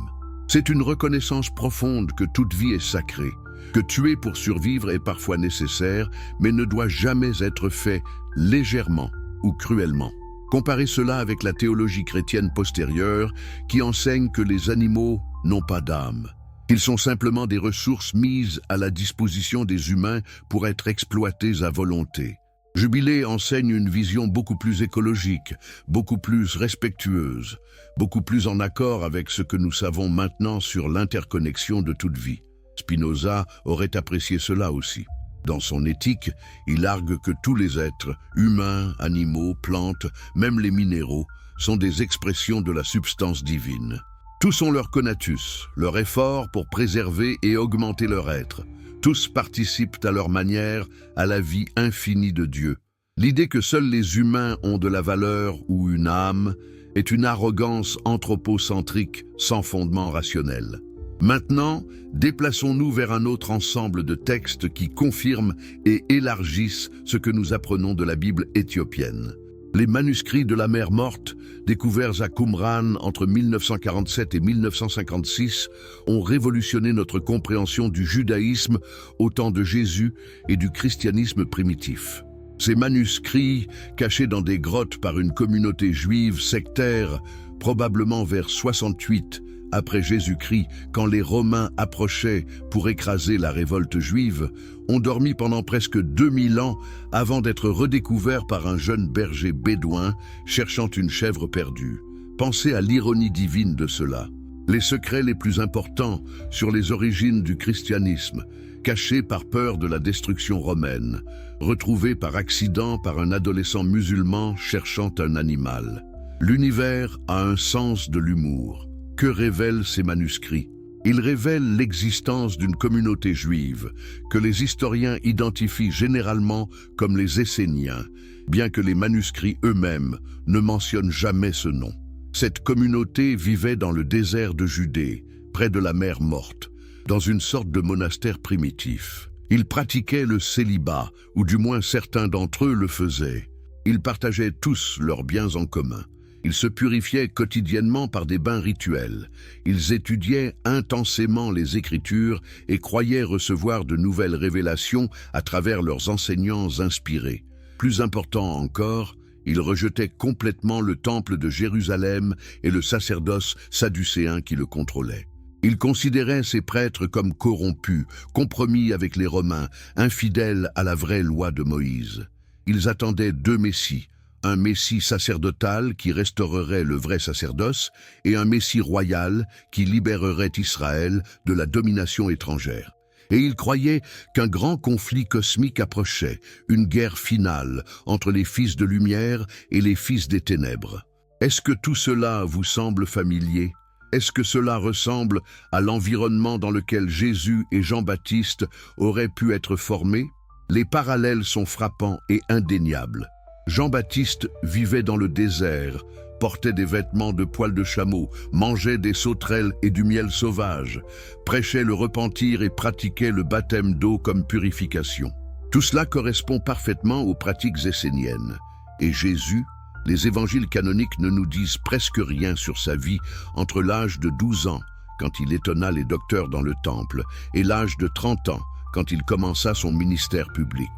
C'est une reconnaissance profonde que toute vie est sacrée, que tuer pour survivre est parfois nécessaire, mais ne doit jamais être fait légèrement ou cruellement. Comparez cela avec la théologie chrétienne postérieure qui enseigne que les animaux n'ont pas d'âme. Ils sont simplement des ressources mises à la disposition des humains pour être exploités à volonté. Jubilé enseigne une vision beaucoup plus écologique, beaucoup plus respectueuse, beaucoup plus en accord avec ce que nous savons maintenant sur l'interconnexion de toute vie. Spinoza aurait apprécié cela aussi. Dans son éthique, il argue que tous les êtres, humains, animaux, plantes, même les minéraux, sont des expressions de la substance divine. Tous ont leur conatus, leur effort pour préserver et augmenter leur être. Tous participent à leur manière à la vie infinie de Dieu. L'idée que seuls les humains ont de la valeur ou une âme est une arrogance anthropocentrique sans fondement rationnel. Maintenant, déplaçons-nous vers un autre ensemble de textes qui confirment et élargissent ce que nous apprenons de la Bible éthiopienne. Les manuscrits de la mer Morte, découverts à Qumran entre 1947 et 1956, ont révolutionné notre compréhension du judaïsme au temps de Jésus et du christianisme primitif. Ces manuscrits, cachés dans des grottes par une communauté juive sectaire, probablement vers 68 après Jésus-Christ, quand les Romains approchaient pour écraser la révolte juive, ont dormi pendant presque 2000 ans avant d'être redécouverts par un jeune berger bédouin cherchant une chèvre perdue. Pensez à l'ironie divine de cela. Les secrets les plus importants sur les origines du christianisme, cachés par peur de la destruction romaine, retrouvés par accident par un adolescent musulman cherchant un animal. L'univers a un sens de l'humour. Que révèlent ces manuscrits? Ils révèlent l'existence d'une communauté juive que les historiens identifient généralement comme les Esséniens, bien que les manuscrits eux-mêmes ne mentionnent jamais ce nom. Cette communauté vivait dans le désert de Judée, près de la mer Morte, dans une sorte de monastère primitif. Ils pratiquaient le célibat, ou du moins certains d'entre eux le faisaient. Ils partageaient tous leurs biens en commun. Ils se purifiaient quotidiennement par des bains rituels. Ils étudiaient intensément les Écritures et croyaient recevoir de nouvelles révélations à travers leurs enseignants inspirés. Plus important encore, ils rejetaient complètement le temple de Jérusalem et le sacerdoce sadducéen qui le contrôlait. Ils considéraient ces prêtres comme corrompus, compromis avec les Romains, infidèles à la vraie loi de Moïse. Ils attendaient deux messies, un messie sacerdotal qui restaurerait le vrai sacerdoce et un messie royal qui libérerait Israël de la domination étrangère. Et ils croyaient qu'un grand conflit cosmique approchait, une guerre finale entre les fils de lumière et les fils des ténèbres. Est-ce que tout cela vous semble familier? Est-ce que cela ressemble à l'environnement dans lequel Jésus et Jean-Baptiste auraient pu être formés? Les parallèles sont frappants et indéniables. Jean-Baptiste vivait dans le désert, portait des vêtements de poils de chameau, mangeait des sauterelles et du miel sauvage, prêchait le repentir et pratiquait le baptême d'eau comme purification. Tout cela correspond parfaitement aux pratiques esséniennes. Et Jésus, les évangiles canoniques ne nous disent presque rien sur sa vie entre l'âge de 12 ans, quand il étonna les docteurs dans le temple, et l'âge de 30 ans, quand il commença son ministère public.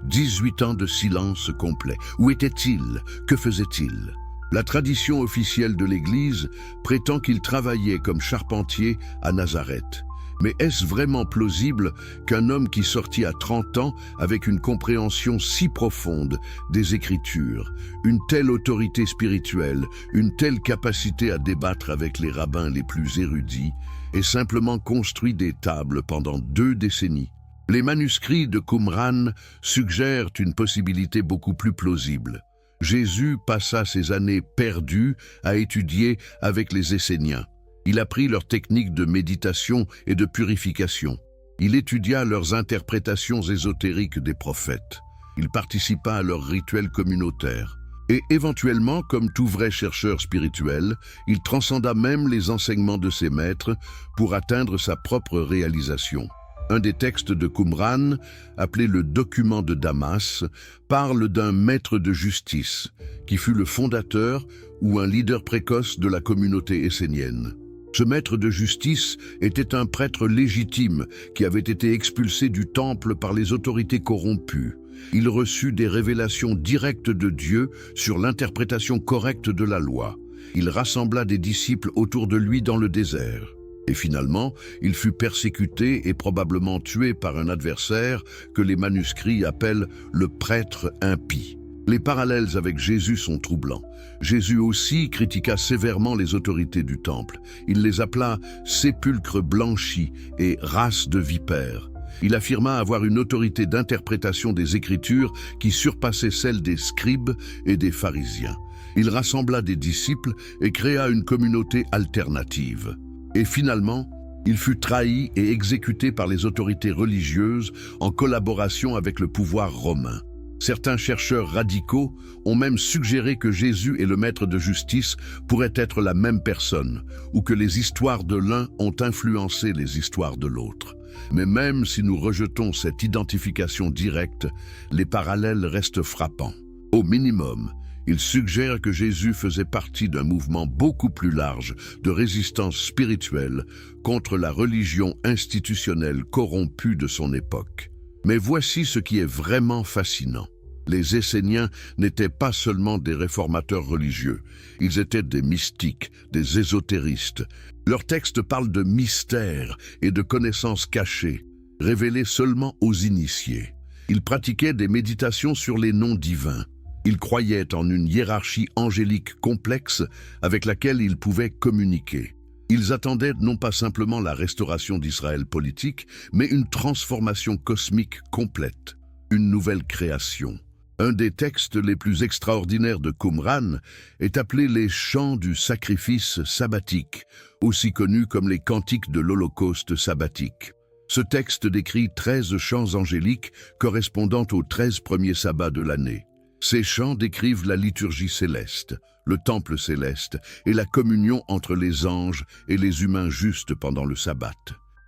18 ans de silence complet. Où était-il? Que faisait-il? La tradition officielle de l'Église prétend qu'il travaillait comme charpentier à Nazareth. Mais est-ce vraiment plausible qu'un homme qui sortit à 30 ans avec une compréhension si profonde des Écritures, une telle autorité spirituelle, une telle capacité à débattre avec les rabbins les plus érudits, ait simplement construit des tables pendant 2 décennies? Les manuscrits de Qumran suggèrent une possibilité beaucoup plus plausible. Jésus passa ses années perdues à étudier avec les Esséniens. Il apprit leurs techniques de méditation et de purification. Il étudia leurs interprétations ésotériques des prophètes. Il participa à leurs rituels communautaires. Et éventuellement, comme tout vrai chercheur spirituel, il transcenda même les enseignements de ses maîtres pour atteindre sa propre réalisation. Un des textes de Qumran, appelé le document de Damas, parle d'un maître de justice qui fut le fondateur ou un leader précoce de la communauté essénienne. Ce maître de justice était un prêtre légitime qui avait été expulsé du temple par les autorités corrompues. Il reçut des révélations directes de Dieu sur l'interprétation correcte de la loi. Il rassembla des disciples autour de lui dans le désert. Et finalement, il fut persécuté et probablement tué par un adversaire que les manuscrits appellent le prêtre impie. Les parallèles avec Jésus sont troublants. Jésus aussi critiqua sévèrement les autorités du temple. Il les appela « sépulcres blanchis » et « race de vipères ». Il affirma avoir une autorité d'interprétation des Écritures qui surpassait celle des scribes et des pharisiens. Il rassembla des disciples et créa une communauté alternative. Et finalement, il fut trahi et exécuté par les autorités religieuses en collaboration avec le pouvoir romain. Certains chercheurs radicaux ont même suggéré que Jésus et le maître de justice pourraient être la même personne, ou que les histoires de l'un ont influencé les histoires de l'autre. Mais même si nous rejetons cette identification directe, les parallèles restent frappants. Au minimum, il suggère que Jésus faisait partie d'un mouvement beaucoup plus large de résistance spirituelle contre la religion institutionnelle corrompue de son époque. Mais voici ce qui est vraiment fascinant. Les Esséniens n'étaient pas seulement des réformateurs religieux, ils étaient des mystiques, des ésotéristes. Leurs textes parlent de mystères et de connaissances cachées, révélées seulement aux initiés. Ils pratiquaient des méditations sur les noms divins. Ils croyaient en une hiérarchie angélique complexe avec laquelle ils pouvaient communiquer. Ils attendaient non pas simplement la restauration d'Israël politique, mais une transformation cosmique complète, une nouvelle création. Un des textes les plus extraordinaires de Qumran est appelé les chants du sacrifice sabbatique, aussi connus comme les cantiques de l'Holocauste sabbatique. Ce texte décrit 13 chants angéliques correspondant aux 13 premiers sabbats de l'année. Ces chants décrivent la liturgie céleste, le temple céleste et la communion entre les anges et les humains justes pendant le sabbat.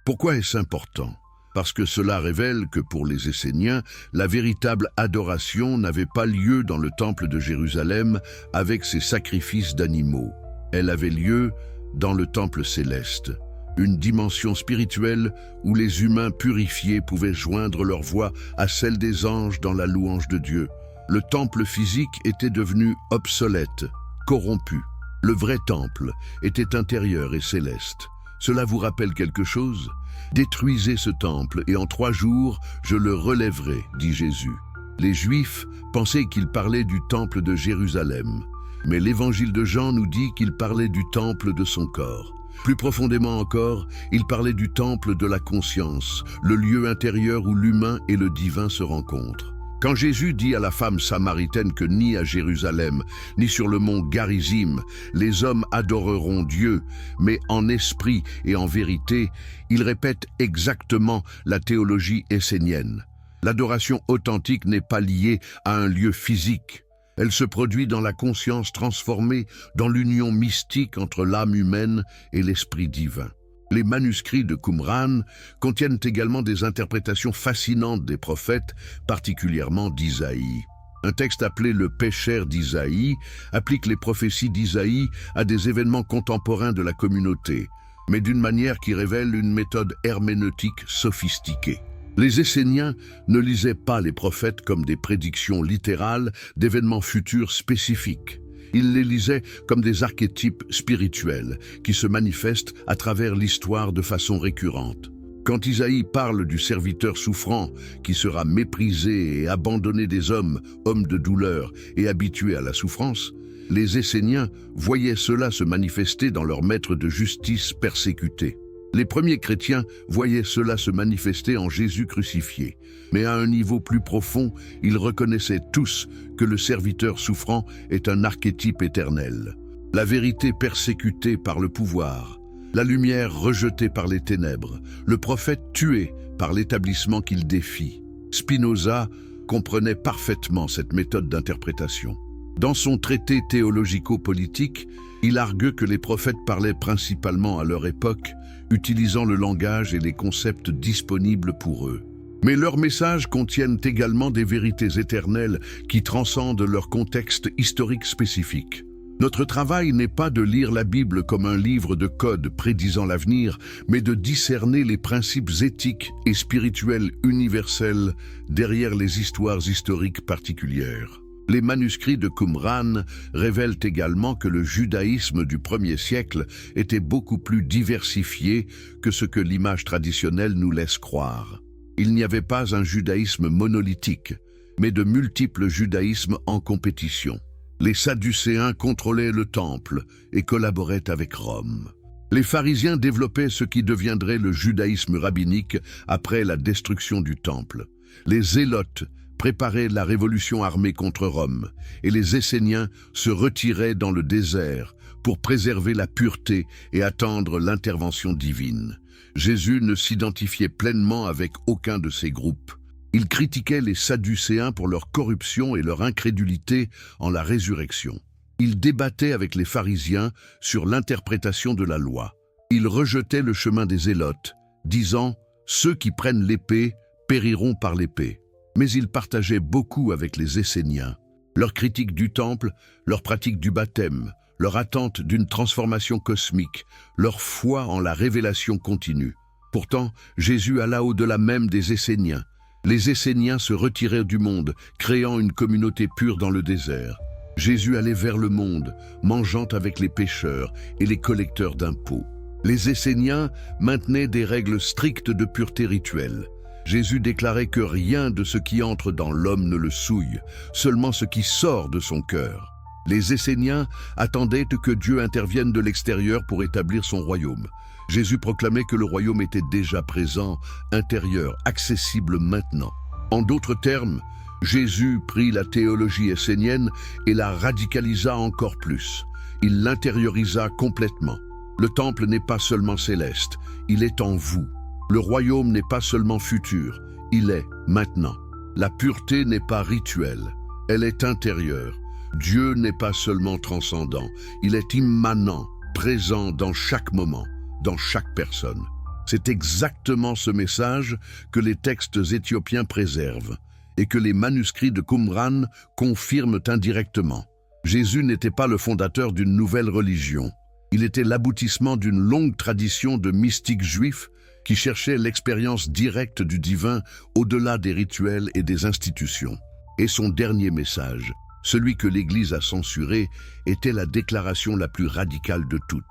Pourquoi est-ce important? Parce que cela révèle que pour les Esséniens, la véritable adoration n'avait pas lieu dans le temple de Jérusalem avec ses sacrifices d'animaux. Elle avait lieu dans le temple céleste, une dimension spirituelle où les humains purifiés pouvaient joindre leur voix à celle des anges dans la louange de Dieu. Le temple physique était devenu obsolète, corrompu. Le vrai temple était intérieur et céleste. Cela vous rappelle quelque chose? Détruisez ce temple et en 3 jours, je le relèverai, dit Jésus. Les Juifs pensaient qu'il parlait du temple de Jérusalem, mais l'évangile de Jean nous dit qu'il parlait du temple de son corps. Plus profondément encore, il parlait du temple de la conscience, le lieu intérieur où l'humain et le divin se rencontrent. Quand Jésus dit à la femme samaritaine que ni à Jérusalem, ni sur le mont Garizim, les hommes adoreront Dieu, mais en esprit et en vérité, il répète exactement la théologie essénienne. L'adoration authentique n'est pas liée à un lieu physique. Elle se produit dans la conscience transformée, dans l'union mystique entre l'âme humaine et l'esprit divin. Les manuscrits de Qumran contiennent également des interprétations fascinantes des prophètes, particulièrement d'Isaïe. Un texte appelé le Pécher d'Isaïe applique les prophéties d'Isaïe à des événements contemporains de la communauté, mais d'une manière qui révèle une méthode herméneutique sophistiquée. Les Esséniens ne lisaient pas les prophètes comme des prédictions littérales d'événements futurs spécifiques. Ils les lisaient comme des archétypes spirituels qui se manifestent à travers l'histoire de façon récurrente. Quand Isaïe parle du serviteur souffrant qui sera méprisé et abandonné des hommes, homme de douleur et habitué à la souffrance, les Esséniens voyaient cela se manifester dans leur maître de justice persécuté. Les premiers chrétiens voyaient cela se manifester en Jésus crucifié, mais à un niveau plus profond, ils reconnaissaient tous que le serviteur souffrant est un archétype éternel. La vérité persécutée par le pouvoir, la lumière rejetée par les ténèbres, le prophète tué par l'établissement qu'il défie. Spinoza comprenait parfaitement cette méthode d'interprétation. Dans son traité théologico-politique, il argue que les prophètes parlaient principalement à leur époque, utilisant le langage et les concepts disponibles pour eux. Mais leurs messages contiennent également des vérités éternelles qui transcendent leur contexte historique spécifique. Notre travail n'est pas de lire la Bible comme un livre de code prédisant l'avenir, mais de discerner les principes éthiques et spirituels universels derrière les histoires historiques particulières. Les manuscrits de Qumran révèlent également que le judaïsme du 1er siècle était beaucoup plus diversifié que ce que l'image traditionnelle nous laisse croire. Il n'y avait pas un judaïsme monolithique, mais de multiples judaïsmes en compétition. Les Sadducéens contrôlaient le temple et collaboraient avec Rome. Les pharisiens développaient ce qui deviendrait le judaïsme rabbinique après la destruction du temple. Les zélotes préparaient la révolution armée contre Rome, et les Esséniens se retiraient dans le désert pour préserver la pureté et attendre l'intervention divine. Jésus ne s'identifiait pleinement avec aucun de ces groupes. Il critiquait les Sadducéens pour leur corruption et leur incrédulité en la résurrection. Il débattait avec les pharisiens sur l'interprétation de la loi. Il rejetait le chemin des zélotes, disant « Ceux qui prennent l'épée périront par l'épée ». Mais il partageait beaucoup avec les Esséniens. Leur critique du temple, leur pratique du baptême, leur attente d'une transformation cosmique, leur foi en la révélation continue. Pourtant, Jésus alla au-delà même des Esséniens. Les Esséniens se retirèrent du monde, créant une communauté pure dans le désert. Jésus allait vers le monde, mangeant avec les pécheurs et les collecteurs d'impôts. Les Esséniens maintenaient des règles strictes de pureté rituelle. Jésus déclarait que rien de ce qui entre dans l'homme ne le souille, seulement ce qui sort de son cœur. Les Esséniens attendaient que Dieu intervienne de l'extérieur pour établir son royaume. Jésus proclamait que le royaume était déjà présent, intérieur, accessible maintenant. En d'autres termes, Jésus prit la théologie essénienne et la radicalisa encore plus. Il l'intériorisa complètement. Le temple n'est pas seulement céleste, il est en vous. Le royaume n'est pas seulement futur, il est maintenant. La pureté n'est pas rituelle, elle est intérieure. Dieu n'est pas seulement transcendant, il est immanent, présent dans chaque moment, dans chaque personne. C'est exactement ce message que les textes éthiopiens préservent et que les manuscrits de Qumran confirment indirectement. Jésus n'était pas le fondateur d'une nouvelle religion. Il était l'aboutissement d'une longue tradition de mystiques juifs qui cherchaient l'expérience directe du divin au-delà des rituels et des institutions. Et son dernier message, celui que l'Église a censuré, était la déclaration la plus radicale de toutes.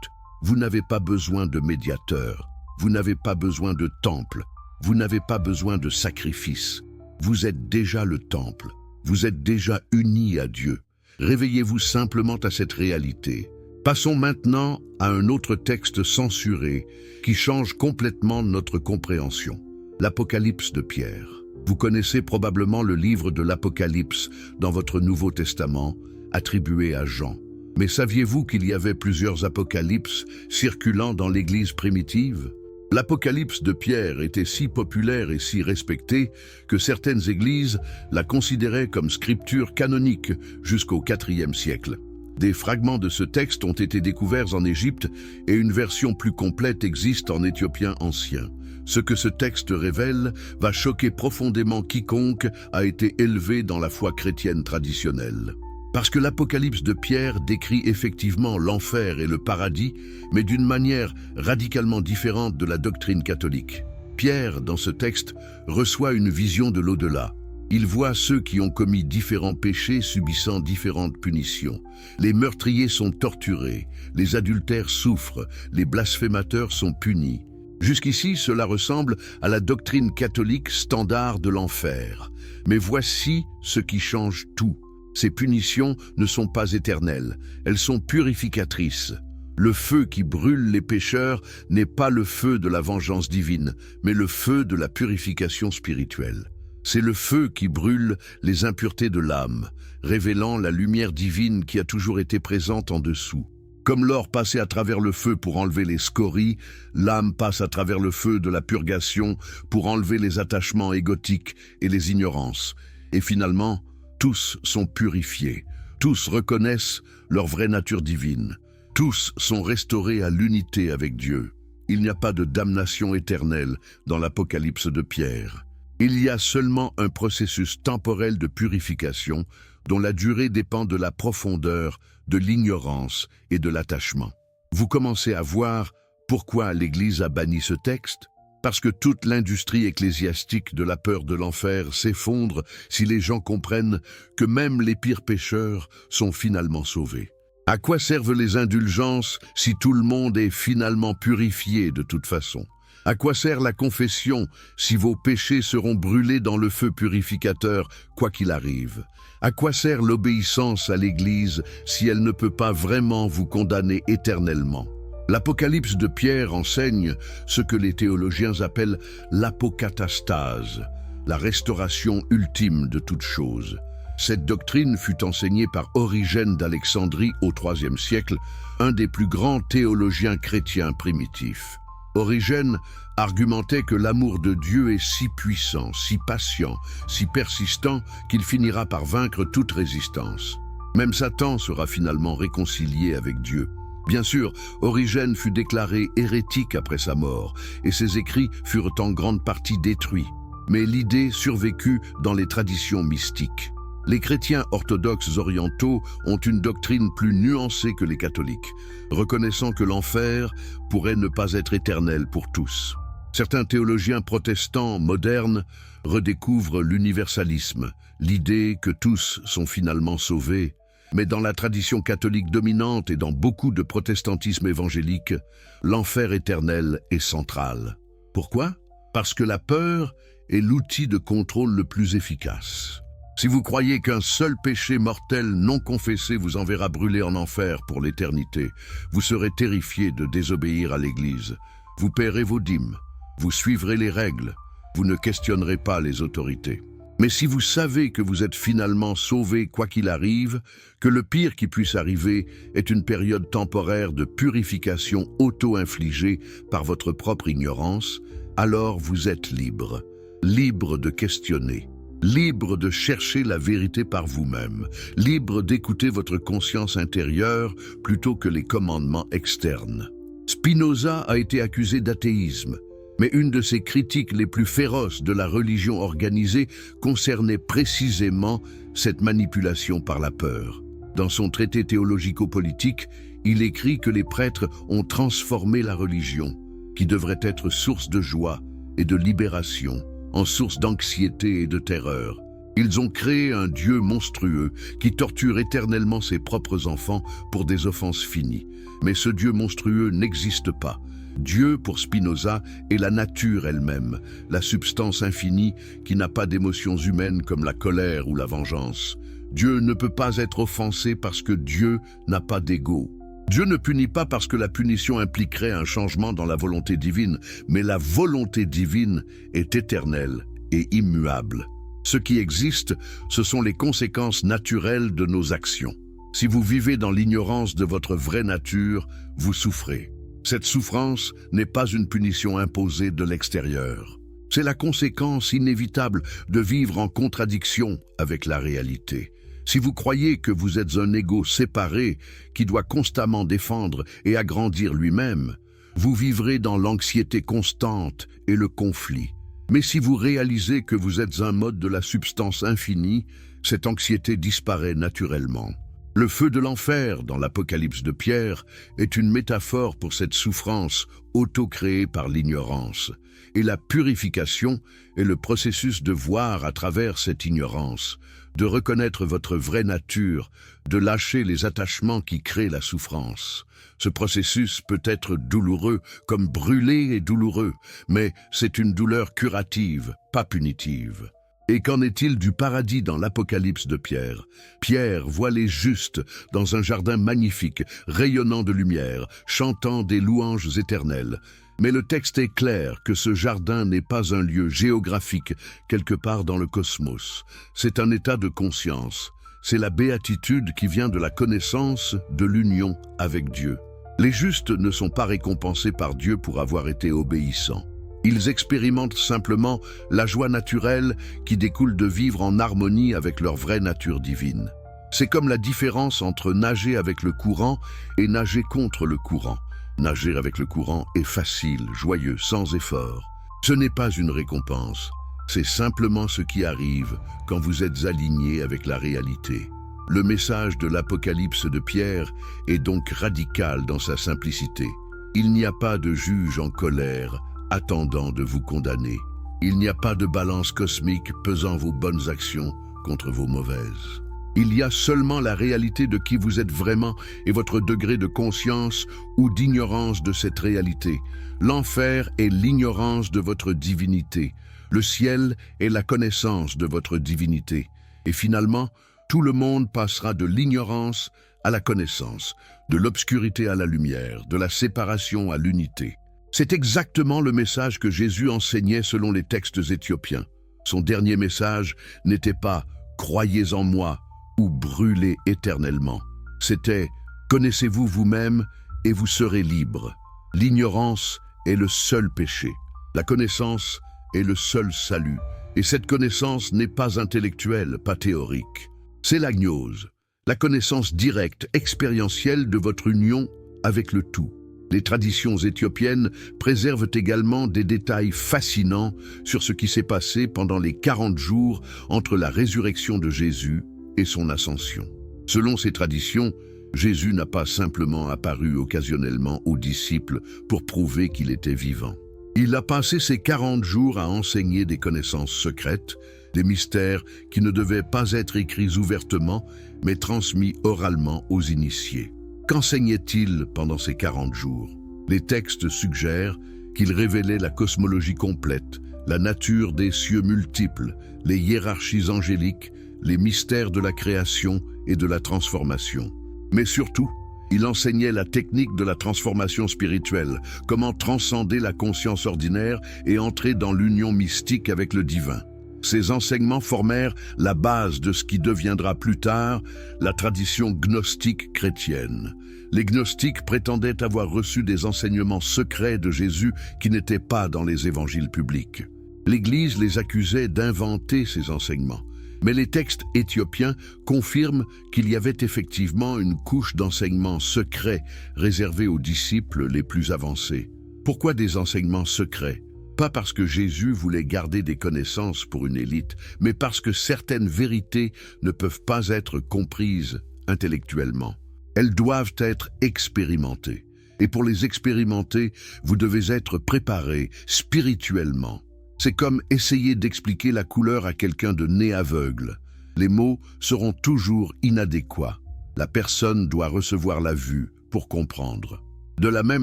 Vous n'avez pas besoin de médiateur, vous n'avez pas besoin de temple, vous n'avez pas besoin de sacrifice. Vous êtes déjà le temple, vous êtes déjà unis à Dieu. Réveillez-vous simplement à cette réalité. Passons maintenant à un autre texte censuré qui change complètement notre compréhension. L'Apocalypse de Pierre. Vous connaissez probablement le livre de l'Apocalypse dans votre Nouveau Testament, attribué à Jean. Mais saviez-vous qu'il y avait plusieurs apocalypses circulant dans l'Église primitive? L'Apocalypse de Pierre était si populaire et si respectée que certaines églises la considéraient comme scripture canonique jusqu'au IVe siècle. Des fragments de ce texte ont été découverts en Égypte et une version plus complète existe en éthiopien ancien. Ce que ce texte révèle va choquer profondément quiconque a été élevé dans la foi chrétienne traditionnelle. Parce que l'Apocalypse de Pierre décrit effectivement l'enfer et le paradis, mais d'une manière radicalement différente de la doctrine catholique. Pierre, dans ce texte, reçoit une vision de l'au-delà. Il voit ceux qui ont commis différents péchés subissant différentes punitions. Les meurtriers sont torturés, les adultères souffrent, les blasphémateurs sont punis. Jusqu'ici, cela ressemble à la doctrine catholique standard de l'enfer. Mais voici ce qui change tout. Ces punitions ne sont pas éternelles, elles sont purificatrices. Le feu qui brûle les pécheurs n'est pas le feu de la vengeance divine, mais le feu de la purification spirituelle. C'est le feu qui brûle les impuretés de l'âme, révélant la lumière divine qui a toujours été présente en dessous. Comme l'or passait à travers le feu pour enlever les scories, l'âme passe à travers le feu de la purgation pour enlever les attachements égotiques et les ignorances. Et finalement, tous sont purifiés, tous reconnaissent leur vraie nature divine, tous sont restaurés à l'unité avec Dieu. Il n'y a pas de damnation éternelle dans l'Apocalypse de Pierre. Il y a seulement un processus temporel de purification dont la durée dépend de la profondeur, de l'ignorance et de l'attachement. Vous commencez à voir pourquoi l'Église a banni ce texte? Parce que toute l'industrie ecclésiastique de la peur de l'enfer s'effondre si les gens comprennent que même les pires pécheurs sont finalement sauvés. À quoi servent les indulgences si tout le monde est finalement purifié de toute façon? À quoi sert la confession si vos péchés seront brûlés dans le feu purificateur, quoi qu'il arrive? À quoi sert l'obéissance à l'Église si elle ne peut pas vraiment vous condamner éternellement? L'Apocalypse de Pierre enseigne ce que les théologiens appellent l'apocatastase, la restauration ultime de toute chose. Cette doctrine fut enseignée par Origène d'Alexandrie au IIIe siècle, un des plus grands théologiens chrétiens primitifs. Origène argumentait que l'amour de Dieu est si puissant, si patient, si persistant qu'il finira par vaincre toute résistance. Même Satan sera finalement réconcilié avec Dieu. Bien sûr, Origène fut déclaré hérétique après sa mort, et ses écrits furent en grande partie détruits. Mais l'idée survécut dans les traditions mystiques. Les chrétiens orthodoxes orientaux ont une doctrine plus nuancée que les catholiques, reconnaissant que l'enfer pourrait ne pas être éternel pour tous. Certains théologiens protestants modernes redécouvrent l'universalisme, l'idée que tous sont finalement sauvés. Mais dans la tradition catholique dominante et dans beaucoup de protestantisme évangélique, l'enfer éternel est central. Pourquoi? Parce que la peur est l'outil de contrôle le plus efficace. Si vous croyez qu'un seul péché mortel non confessé vous enverra brûler en enfer pour l'éternité, vous serez terrifié de désobéir à l'Église. Vous paierez vos dîmes, vous suivrez les règles, vous ne questionnerez pas les autorités. Mais si vous savez que vous êtes finalement sauvé quoi qu'il arrive, que le pire qui puisse arriver est une période temporaire de purification auto-infligée par votre propre ignorance, alors vous êtes libre, libre de questionner. Libre de chercher la vérité par vous-même, libre d'écouter votre conscience intérieure plutôt que les commandements externes. Spinoza a été accusé d'athéisme, mais une de ses critiques les plus féroces de la religion organisée concernait précisément cette manipulation par la peur. Dans son traité théologico-politique, il écrit que les prêtres ont transformé la religion, qui devrait être source de joie et de libération, en source d'anxiété et de terreur. Ils ont créé un Dieu monstrueux qui torture éternellement ses propres enfants pour des offenses finies. Mais ce Dieu monstrueux n'existe pas. Dieu, pour Spinoza, est la nature elle-même, la substance infinie qui n'a pas d'émotions humaines comme la colère ou la vengeance. Dieu ne peut pas être offensé parce que Dieu n'a pas d'ego. Dieu ne punit pas parce que la punition impliquerait un changement dans la volonté divine, mais la volonté divine est éternelle et immuable. Ce qui existe, ce sont les conséquences naturelles de nos actions. Si vous vivez dans l'ignorance de votre vraie nature, vous souffrez. Cette souffrance n'est pas une punition imposée de l'extérieur. C'est la conséquence inévitable de vivre en contradiction avec la réalité. Si vous croyez que vous êtes un ego séparé qui doit constamment défendre et agrandir lui-même, vous vivrez dans l'anxiété constante et le conflit. Mais si vous réalisez que vous êtes un mode de la substance infinie, cette anxiété disparaît naturellement. Le feu de l'enfer, dans l'Apocalypse de Pierre, est une métaphore pour cette souffrance auto-créée par l'ignorance. Et la purification est le processus de voir à travers cette ignorance, de reconnaître votre vraie nature, de lâcher les attachements qui créent la souffrance. Ce processus peut être douloureux, comme brûler est douloureux, mais c'est une douleur curative, pas punitive. Et qu'en est-il du paradis dans l'Apocalypse de Pierre? Pierre voit les justes dans un jardin magnifique, rayonnant de lumière, chantant des louanges éternelles. Mais le texte est clair que ce jardin n'est pas un lieu géographique quelque part dans le cosmos. C'est un état de conscience. C'est la béatitude qui vient de la connaissance de l'union avec Dieu. Les justes ne sont pas récompensés par Dieu pour avoir été obéissants. Ils expérimentent simplement la joie naturelle qui découle de vivre en harmonie avec leur vraie nature divine. C'est comme la différence entre nager avec le courant et nager contre le courant. Nager avec le courant est facile, joyeux, sans effort. Ce n'est pas une récompense, c'est simplement ce qui arrive quand vous êtes aligné avec la réalité. Le message de l'Apocalypse de Pierre est donc radical dans sa simplicité. Il n'y a pas de juge en colère attendant de vous condamner. Il n'y a pas de balance cosmique pesant vos bonnes actions contre vos mauvaises. Il y a seulement la réalité de qui vous êtes vraiment et votre degré de conscience ou d'ignorance de cette réalité. L'enfer est l'ignorance de votre divinité. Le ciel est la connaissance de votre divinité. Et finalement, tout le monde passera de l'ignorance à la connaissance, de l'obscurité à la lumière, de la séparation à l'unité. C'est exactement le message que Jésus enseignait selon les textes éthiopiens. Son dernier message n'était pas « Croyez en moi » ou « Brûlez éternellement ». C'était « Connaissez-vous vous-même et vous serez libres ». L'ignorance est le seul péché. La connaissance est le seul salut. Et cette connaissance n'est pas intellectuelle, pas théorique. C'est la gnose, la connaissance directe, expérientielle de votre union avec le tout. Les traditions éthiopiennes préservent également des détails fascinants sur ce qui s'est passé pendant les 40 jours entre la résurrection de Jésus et son ascension. Selon ces traditions, Jésus n'a pas simplement apparu occasionnellement aux disciples pour prouver qu'il était vivant. Il a passé ces 40 jours à enseigner des connaissances secrètes, des mystères qui ne devaient pas être écrits ouvertement, mais transmis oralement aux initiés. Qu'enseignait-il pendant ces 40 jours? Les textes suggèrent qu'il révélait la cosmologie complète, la nature des cieux multiples, les hiérarchies angéliques, les mystères de la création et de la transformation. Mais surtout, il enseignait la technique de la transformation spirituelle, comment transcender la conscience ordinaire et entrer dans l'union mystique avec le divin. Ces enseignements formèrent la base de ce qui deviendra plus tard la tradition gnostique chrétienne. Les gnostiques prétendaient avoir reçu des enseignements secrets de Jésus qui n'étaient pas dans les évangiles publics. L'Église les accusait d'inventer ces enseignements. Mais les textes éthiopiens confirment qu'il y avait effectivement une couche d'enseignements secrets réservés aux disciples les plus avancés. Pourquoi des enseignements secrets? Pas parce que Jésus voulait garder des connaissances pour une élite, mais parce que certaines vérités ne peuvent pas être comprises intellectuellement. Elles doivent être expérimentées. Et pour les expérimenter, vous devez être préparé spirituellement. C'est comme essayer d'expliquer la couleur à quelqu'un de nez aveugle. Les mots seront toujours inadéquats. La personne doit recevoir la vue pour comprendre. De la même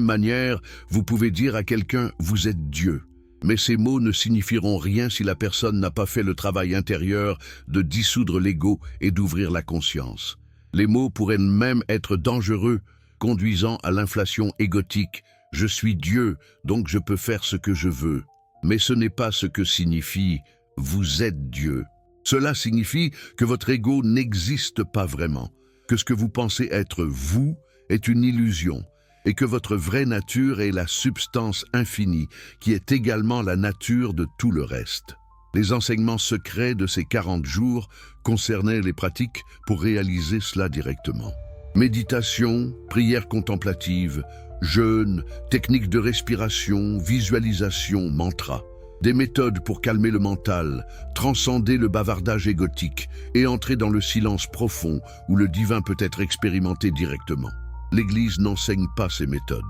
manière, vous pouvez dire à quelqu'un « vous êtes Dieu ». Mais ces mots ne signifieront rien si la personne n'a pas fait le travail intérieur de dissoudre l'ego et d'ouvrir la conscience. Les mots pourraient même être dangereux, conduisant à l'inflation égotique « je suis Dieu, donc je peux faire ce que je veux ». Mais ce n'est pas ce que signifie « vous êtes Dieu ». Cela signifie que votre ego n'existe pas vraiment, que ce que vous pensez être vous est une illusion, et que votre vraie nature est la substance infinie, qui est également la nature de tout le reste. Les enseignements secrets de ces 40 jours concernaient les pratiques pour réaliser cela directement. Méditation, prière contemplative, jeûne, technique de respiration, visualisation, mantra. Des méthodes pour calmer le mental, transcender le bavardage égotique et entrer dans le silence profond où le divin peut être expérimenté directement. L'Église n'enseigne pas ces méthodes.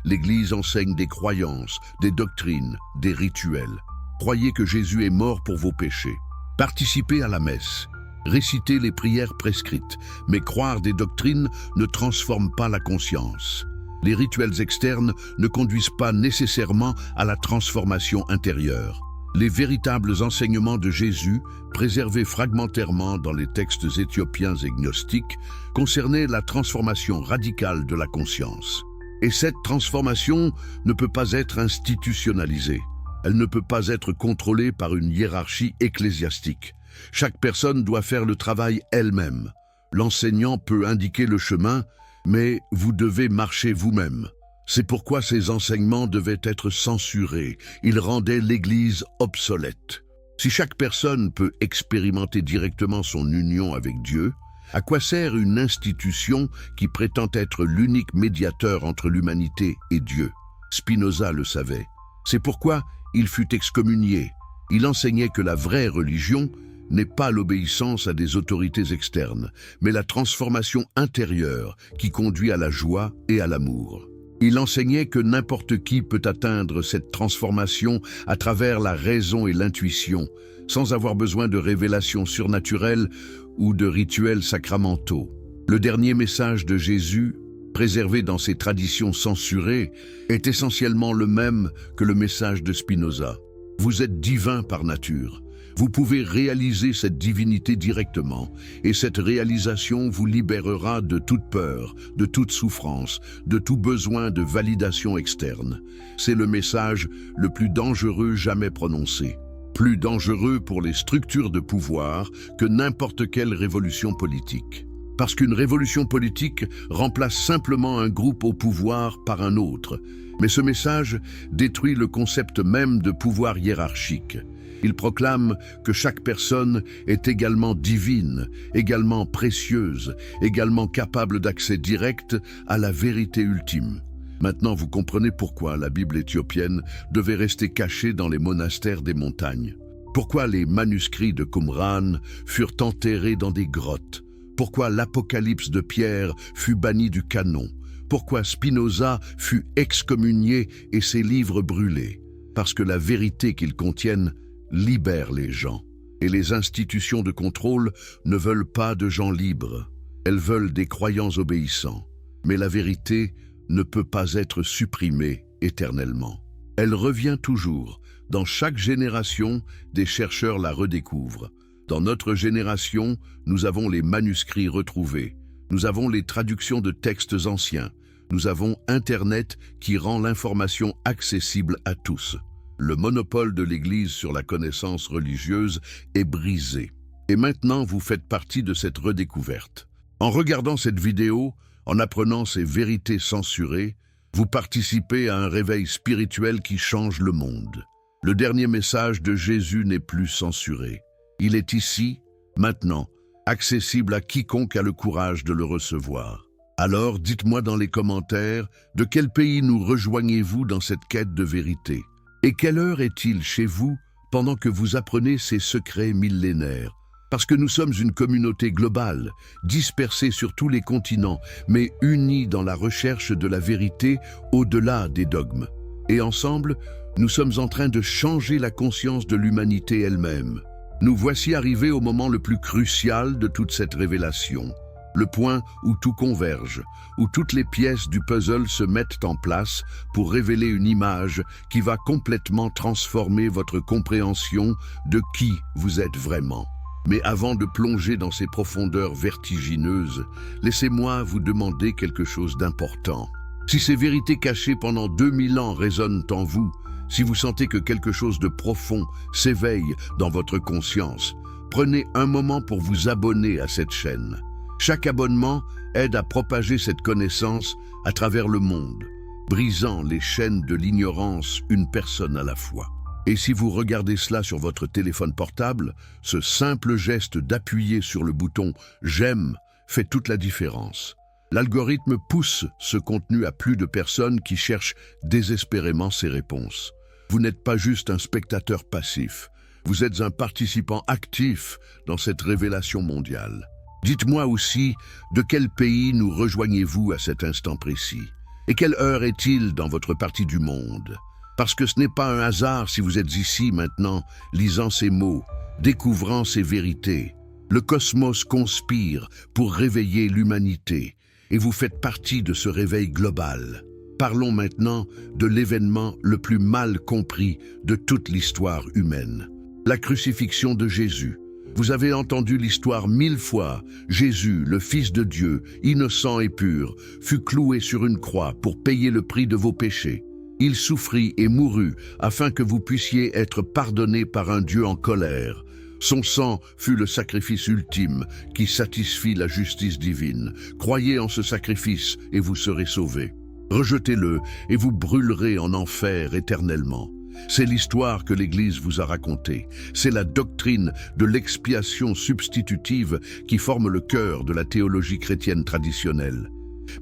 L'Église enseigne des croyances, des doctrines, des rituels. Croyez que Jésus est mort pour vos péchés. Participez à la messe. Réciter les prières prescrites, mais croire des doctrines ne transforme pas la conscience. Les rituels externes ne conduisent pas nécessairement à la transformation intérieure. Les véritables enseignements de Jésus, préservés fragmentairement dans les textes éthiopiens et gnostiques, concernaient la transformation radicale de la conscience. Et cette transformation ne peut pas être institutionnalisée. Elle ne peut pas être contrôlée par une hiérarchie ecclésiastique. Chaque personne doit faire le travail elle-même. L'enseignant peut indiquer le chemin, mais vous devez marcher vous-même. C'est pourquoi ces enseignements devaient être censurés. Ils rendaient l'Église obsolète. Si chaque personne peut expérimenter directement son union avec Dieu, à quoi sert une institution qui prétend être l'unique médiateur entre l'humanité et Dieu? Spinoza le savait. C'est pourquoi il fut excommunié. Il enseignait que la vraie religion n'est pas l'obéissance à des autorités externes, mais la transformation intérieure qui conduit à la joie et à l'amour. Il enseignait que n'importe qui peut atteindre cette transformation à travers la raison et l'intuition, sans avoir besoin de révélations surnaturelles ou de rituels sacramentaux. Le dernier message de Jésus, préservé dans ses traditions censurées, est essentiellement le même que le message de Spinoza. Vous êtes divin par nature. Vous pouvez réaliser cette divinité directement, et cette réalisation vous libérera de toute peur, de toute souffrance, de tout besoin de validation externe. C'est le message le plus dangereux jamais prononcé. Plus dangereux pour les structures de pouvoir que n'importe quelle révolution politique. Parce qu'une révolution politique remplace simplement un groupe au pouvoir par un autre. Mais ce message détruit le concept même de pouvoir hiérarchique. Il proclame que chaque personne est également divine, également précieuse, également capable d'accès direct à la vérité ultime. Maintenant, vous comprenez pourquoi la Bible éthiopienne devait rester cachée dans les monastères des montagnes. Pourquoi les manuscrits de Qumran furent enterrés dans des grottes. Pourquoi l'Apocalypse de Pierre fut banni du canon. Pourquoi Spinoza fut excommunié et ses livres brûlés. Parce que la vérité qu'ils contiennent libère les gens. Et les institutions de contrôle ne veulent pas de gens libres. Elles veulent des croyants obéissants. Mais la vérité ne peut pas être supprimée éternellement. Elle revient toujours. Dans chaque génération, des chercheurs la redécouvrent. Dans notre génération, nous avons les manuscrits retrouvés. Nous avons les traductions de textes anciens. Nous avons Internet qui rend l'information accessible à tous. Le monopole de l'Église sur la connaissance religieuse est brisé. Et maintenant, vous faites partie de cette redécouverte. En regardant cette vidéo, en apprenant ces vérités censurées, vous participez à un réveil spirituel qui change le monde. Le dernier message de Jésus n'est plus censuré. Il est ici, maintenant, accessible à quiconque a le courage de le recevoir. Alors, dites-moi dans les commentaires, de quel pays nous rejoignez-vous dans cette quête de vérité? Et quelle heure est-il chez vous pendant que vous apprenez ces secrets millénaires? Parce que nous sommes une communauté globale, dispersée sur tous les continents, mais unis dans la recherche de la vérité au-delà des dogmes. Et ensemble, nous sommes en train de changer la conscience de l'humanité elle-même. Nous voici arrivés au moment le plus crucial de toute cette révélation. Le point où tout converge, où toutes les pièces du puzzle se mettent en place pour révéler une image qui va complètement transformer votre compréhension de qui vous êtes vraiment. Mais avant de plonger dans ces profondeurs vertigineuses, laissez-moi vous demander quelque chose d'important. Si ces vérités cachées pendant 2000 ans résonnent en vous, si vous sentez que quelque chose de profond s'éveille dans votre conscience, prenez un moment pour vous abonner à cette chaîne. Chaque abonnement aide à propager cette connaissance à travers le monde, brisant les chaînes de l'ignorance une personne à la fois. Et si vous regardez cela sur votre téléphone portable, ce simple geste d'appuyer sur le bouton « J'aime » fait toute la différence. L'algorithme pousse ce contenu à plus de personnes qui cherchent désespérément ces réponses. Vous n'êtes pas juste un spectateur passif, vous êtes un participant actif dans cette révélation mondiale. Dites-moi aussi, de quel pays nous rejoignez-vous à cet instant précis? Et quelle heure est-il dans votre partie du monde? Parce que ce n'est pas un hasard si vous êtes ici maintenant, lisant ces mots, découvrant ces vérités. Le cosmos conspire pour réveiller l'humanité, et vous faites partie de ce réveil global. Parlons maintenant de l'événement le plus mal compris de toute l'histoire humaine. La crucifixion de Jésus. Vous avez entendu l'histoire 1000 fois. Jésus, le Fils de Dieu, innocent et pur, fut cloué sur une croix pour payer le prix de vos péchés. Il souffrit et mourut afin que vous puissiez être pardonnés par un Dieu en colère. Son sang fut le sacrifice ultime qui satisfit la justice divine. Croyez en ce sacrifice et vous serez sauvés. Rejetez-le et vous brûlerez en enfer éternellement. C'est l'histoire que l'Église vous a racontée. C'est la doctrine de l'expiation substitutive qui forme le cœur de la théologie chrétienne traditionnelle.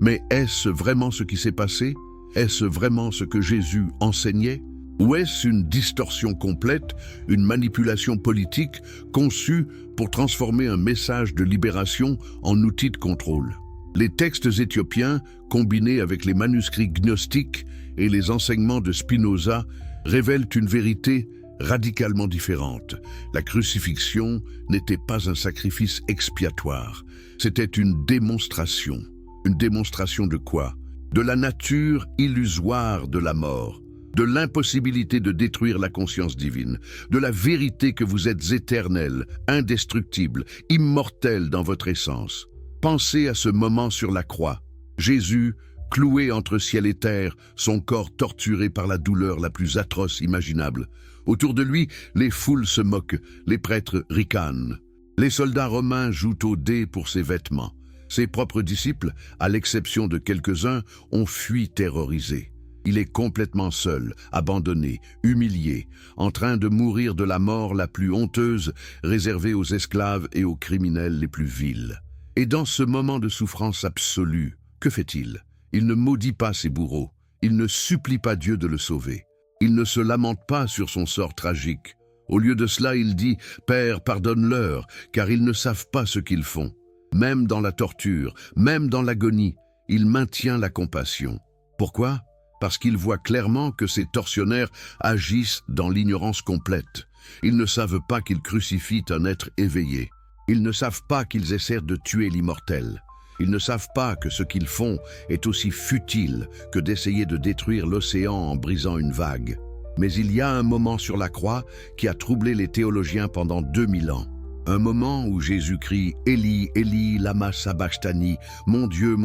Mais est-ce vraiment ce qui s'est passé? Est-ce vraiment ce que Jésus enseignait? Ou est-ce une distorsion complète, une manipulation politique conçue pour transformer un message de libération en outil de contrôle? Les textes éthiopiens, combinés avec les manuscrits gnostiques et les enseignements de Spinoza, révèlent une vérité radicalement différente. La crucifixion n'était pas un sacrifice expiatoire, c'était une démonstration. Une démonstration de quoi? De la nature illusoire de la mort, de l'impossibilité de détruire la conscience divine, de la vérité que vous êtes éternel, indestructible, immortel dans votre essence. Pensez à ce moment sur la croix. Jésus, cloué entre ciel et terre, son corps torturé par la douleur la plus atroce imaginable. Autour de lui, les foules se moquent, les prêtres ricanent. Les soldats romains jouent aux dés pour ses vêtements. Ses propres disciples, à l'exception de quelques-uns, ont fui terrorisés. Il est complètement seul, abandonné, humilié, en train de mourir de la mort la plus honteuse, réservée aux esclaves et aux criminels les plus vils. Et dans ce moment de souffrance absolue, que fait-il? Il ne maudit pas ses bourreaux, il ne supplie pas Dieu de le sauver. Il ne se lamente pas sur son sort tragique. Au lieu de cela, il dit « Père, pardonne-leur, car ils ne savent pas ce qu'ils font ». Même dans la torture, même dans l'agonie, il maintient la compassion. Pourquoi? Parce qu'il voit clairement que ces tortionnaires agissent dans l'ignorance complète. Ils ne savent pas qu'ils crucifient un être éveillé. Ils ne savent pas qu'ils essaient de tuer l'immortel. Ils ne savent pas que ce qu'ils font est aussi futile que d'essayer de détruire l'océan en brisant une vague. Mais il y a un moment sur la croix qui a troublé les théologiens pendant 2000 ans. Un moment où Jésus crie « Élie, Élie, lama sabachthani »« Mon Dieu,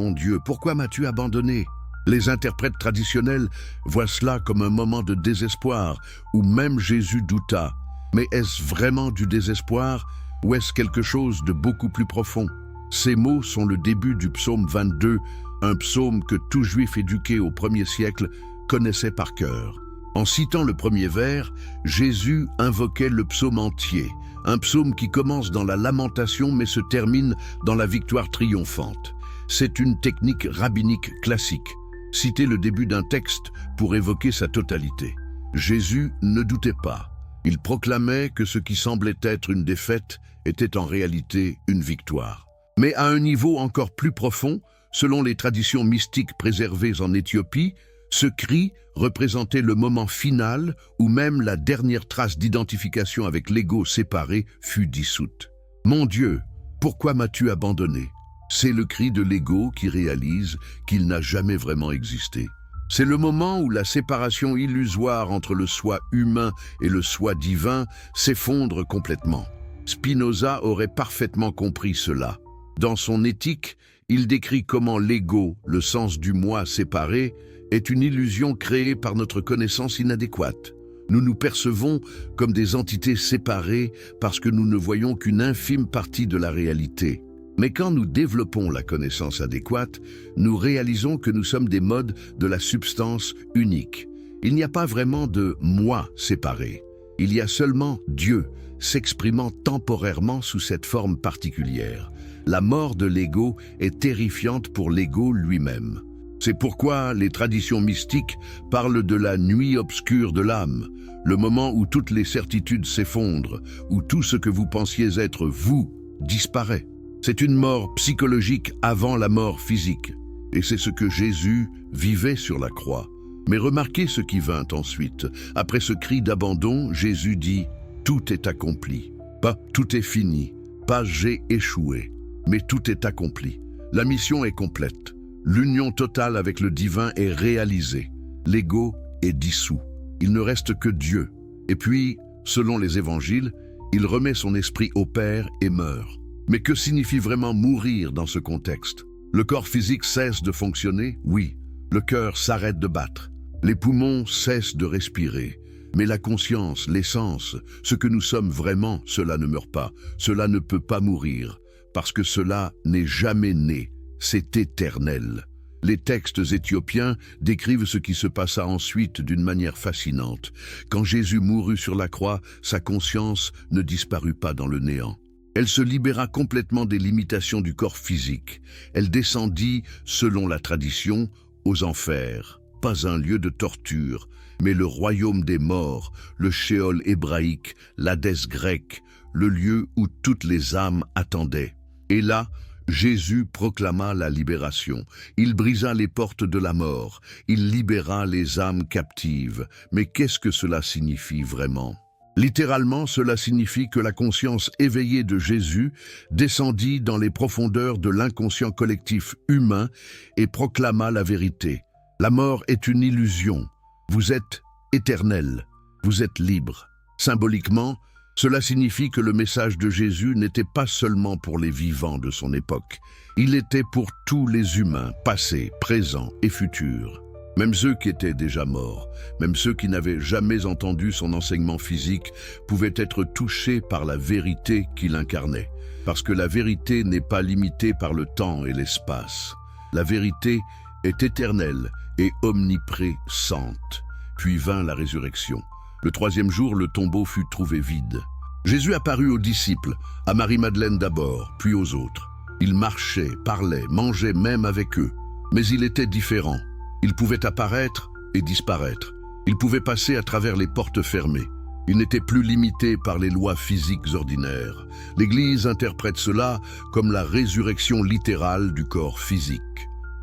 pourquoi m'as-tu abandonné ?» Les interprètes traditionnels voient cela comme un moment de désespoir où même Jésus douta. Mais est-ce vraiment du désespoir ou est-ce quelque chose de beaucoup plus profond? Ces mots sont le début du psaume 22, un psaume que tout juif éduqué au 1er siècle connaissait par cœur. En citant le premier vers, Jésus invoquait le psaume entier, un psaume qui commence dans la lamentation mais se termine dans la victoire triomphante. C'est une technique rabbinique classique, citer le début d'un texte pour évoquer sa totalité. Jésus ne doutait pas. Il proclamait que ce qui semblait être une défaite était en réalité une victoire. Mais à un niveau encore plus profond, selon les traditions mystiques préservées en Éthiopie, ce cri représentait le moment final où même la dernière trace d'identification avec l'ego séparé fut dissoute. « Mon Dieu, pourquoi m'as-tu abandonné ?» C'est le cri de l'ego qui réalise qu'il n'a jamais vraiment existé. C'est le moment où la séparation illusoire entre le soi humain et le soi divin s'effondre complètement. Spinoza aurait parfaitement compris cela. Dans son Éthique, il décrit comment l'ego, le sens du moi séparé, est une illusion créée par notre connaissance inadéquate. Nous nous percevons comme des entités séparées parce que nous ne voyons qu'une infime partie de la réalité. Mais quand nous développons la connaissance adéquate, nous réalisons que nous sommes des modes de la substance unique. Il n'y a pas vraiment de « moi » séparé. Il y a seulement Dieu, s'exprimant temporairement sous cette forme particulière. La mort de l'ego est terrifiante pour l'ego lui-même. C'est pourquoi les traditions mystiques parlent de la nuit obscure de l'âme, le moment où toutes les certitudes s'effondrent, où tout ce que vous pensiez être vous disparaît. C'est une mort psychologique avant la mort physique. Et c'est ce que Jésus vivait sur la croix. Mais remarquez ce qui vint ensuite. Après ce cri d'abandon, Jésus dit « Tout est accompli ». Pas « Tout est fini », pas « J'ai échoué », mais tout est accompli. La mission est complète. L'union totale avec le divin est réalisée. L'ego est dissous. Il ne reste que Dieu. Et puis, selon les évangiles, il remet son esprit au Père et meurt. Mais que signifie vraiment mourir dans ce contexte? Le corps physique cesse de fonctionner? Oui. Le cœur s'arrête de battre. Les poumons cessent de respirer. Mais la conscience, l'essence, ce que nous sommes vraiment, cela ne meurt pas. Cela ne peut pas mourir. Parce que cela n'est jamais né. C'est éternel. Les textes éthiopiens décrivent ce qui se passa ensuite d'une manière fascinante. Quand Jésus mourut sur la croix, sa conscience ne disparut pas dans le néant. Elle se libéra complètement des limitations du corps physique. Elle descendit, selon la tradition, aux enfers. Pas un lieu de torture, mais le royaume des morts, le Sheol hébraïque, l'Hadès grec, le lieu où toutes les âmes attendaient. Et là, Jésus proclama la libération. Il brisa les portes de la mort. Il libéra les âmes captives. Mais qu'est-ce que cela signifie vraiment? Littéralement, cela signifie que la conscience éveillée de Jésus descendit dans les profondeurs de l'inconscient collectif humain et proclama la vérité. La mort est une illusion. Vous êtes éternel. Vous êtes libre. Symboliquement, cela signifie que le message de Jésus n'était pas seulement pour les vivants de son époque. Il était pour tous les humains, passés, présents et futurs. Même ceux qui étaient déjà morts, même ceux qui n'avaient jamais entendu son enseignement physique, pouvaient être touchés par la vérité qu'il incarnait. Parce que la vérité n'est pas limitée par le temps et l'espace. La vérité est éternelle et omniprésente. Puis vint la résurrection. Le troisième jour, le tombeau fut trouvé vide. Jésus apparut aux disciples, à Marie-Madeleine d'abord, puis aux autres. Il marchait, parlait, mangeait même avec eux. Mais il était différent. Il pouvait apparaître et disparaître. Il pouvait passer à travers les portes fermées. Il n'était plus limité par les lois physiques ordinaires. L'Église interprète cela comme la résurrection littérale du corps physique.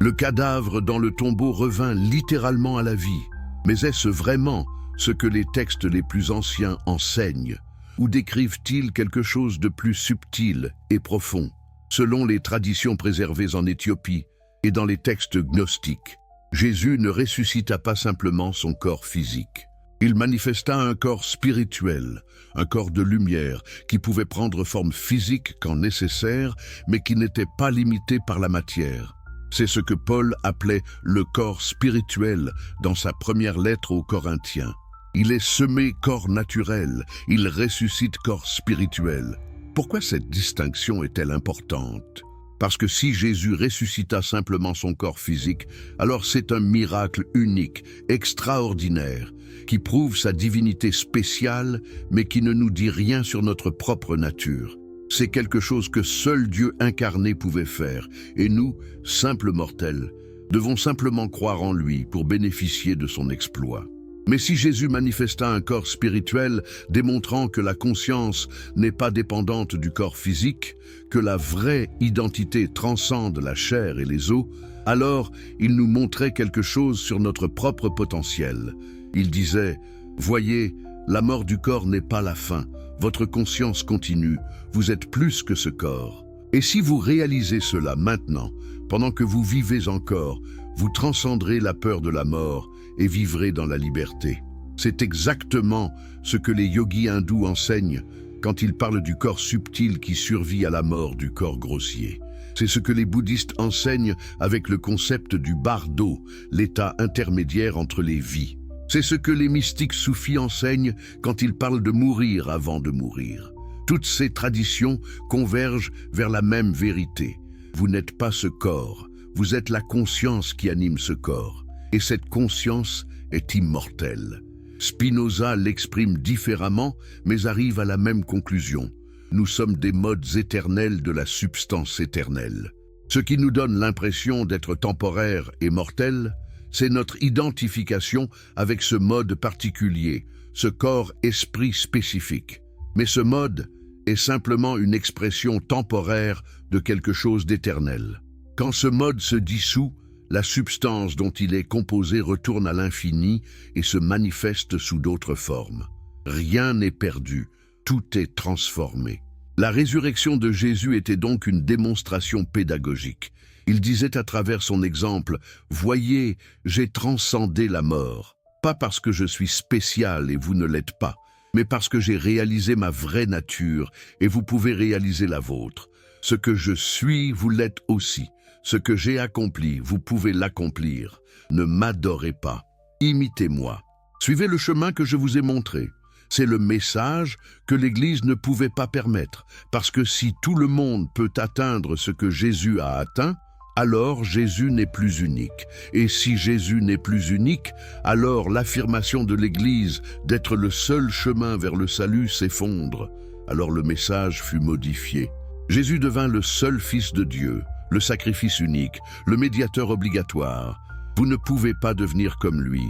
Le cadavre dans le tombeau revint littéralement à la vie. Mais est-ce vraiment ce que les textes les plus anciens enseignent? Ou décrivent-ils quelque chose de plus subtil et profond? Selon les traditions préservées en Éthiopie et dans les textes gnostiques, Jésus ne ressuscita pas simplement son corps physique. Il manifesta un corps spirituel, un corps de lumière qui pouvait prendre forme physique quand nécessaire, mais qui n'était pas limité par la matière. C'est ce que Paul appelait le corps spirituel dans sa première lettre aux Corinthiens. Il est semé corps naturel, il ressuscite corps spirituel. Pourquoi cette distinction est-elle importante? Parce que si Jésus ressuscita simplement son corps physique, alors c'est un miracle unique, extraordinaire, qui prouve sa divinité spéciale, mais qui ne nous dit rien sur notre propre nature. C'est quelque chose que seul Dieu incarné pouvait faire, et nous, simples mortels, devons simplement croire en lui pour bénéficier de son exploit. Mais si Jésus manifesta un corps spirituel, démontrant que la conscience n'est pas dépendante du corps physique, que la vraie identité transcende la chair et les os, alors il nous montrait quelque chose sur notre propre potentiel. Il disait « Voyez, la mort du corps n'est pas la fin, votre conscience continue, vous êtes plus que ce corps. Et si vous réalisez cela maintenant, pendant que vous vivez encore, vous transcenderez la peur de la mort et vivrez dans la liberté. » C'est exactement ce que les yogis hindous enseignent quand ils parlent du corps subtil qui survit à la mort du corps grossier. C'est ce que les bouddhistes enseignent avec le concept du bardo, l'état intermédiaire entre les vies. C'est ce que les mystiques soufis enseignent quand ils parlent de mourir avant de mourir. Toutes ces traditions convergent vers la même vérité. Vous n'êtes pas ce corps, vous êtes la conscience qui anime ce corps. Et cette conscience est immortelle. Spinoza l'exprime différemment, mais arrive à la même conclusion. Nous sommes des modes éternels de la substance éternelle. Ce qui nous donne l'impression d'être temporaire et mortel, c'est notre identification avec ce mode particulier, ce corps-esprit spécifique. Mais ce mode est simplement une expression temporaire de quelque chose d'éternel. Quand ce mode se dissout, la substance dont il est composé retourne à l'infini et se manifeste sous d'autres formes. Rien n'est perdu, tout est transformé. La résurrection de Jésus était donc une démonstration pédagogique. Il disait à travers son exemple, « Voyez, j'ai transcendé la mort, pas parce que je suis spécial et vous ne l'êtes pas, mais parce que j'ai réalisé ma vraie nature et vous pouvez réaliser la vôtre. Ce que je suis, vous l'êtes aussi. Ce que j'ai accompli, vous pouvez l'accomplir. Ne m'adorez pas. Imitez-moi. Suivez le chemin que je vous ai montré. » C'est le message que l'Église ne pouvait pas permettre, parce que si tout le monde peut atteindre ce que Jésus a atteint, alors Jésus n'est plus unique. Et si Jésus n'est plus unique, alors l'affirmation de l'Église d'être le seul chemin vers le salut s'effondre. Alors le message fut modifié. Jésus devint le seul Fils de Dieu, le sacrifice unique, le médiateur obligatoire. Vous ne pouvez pas devenir comme lui.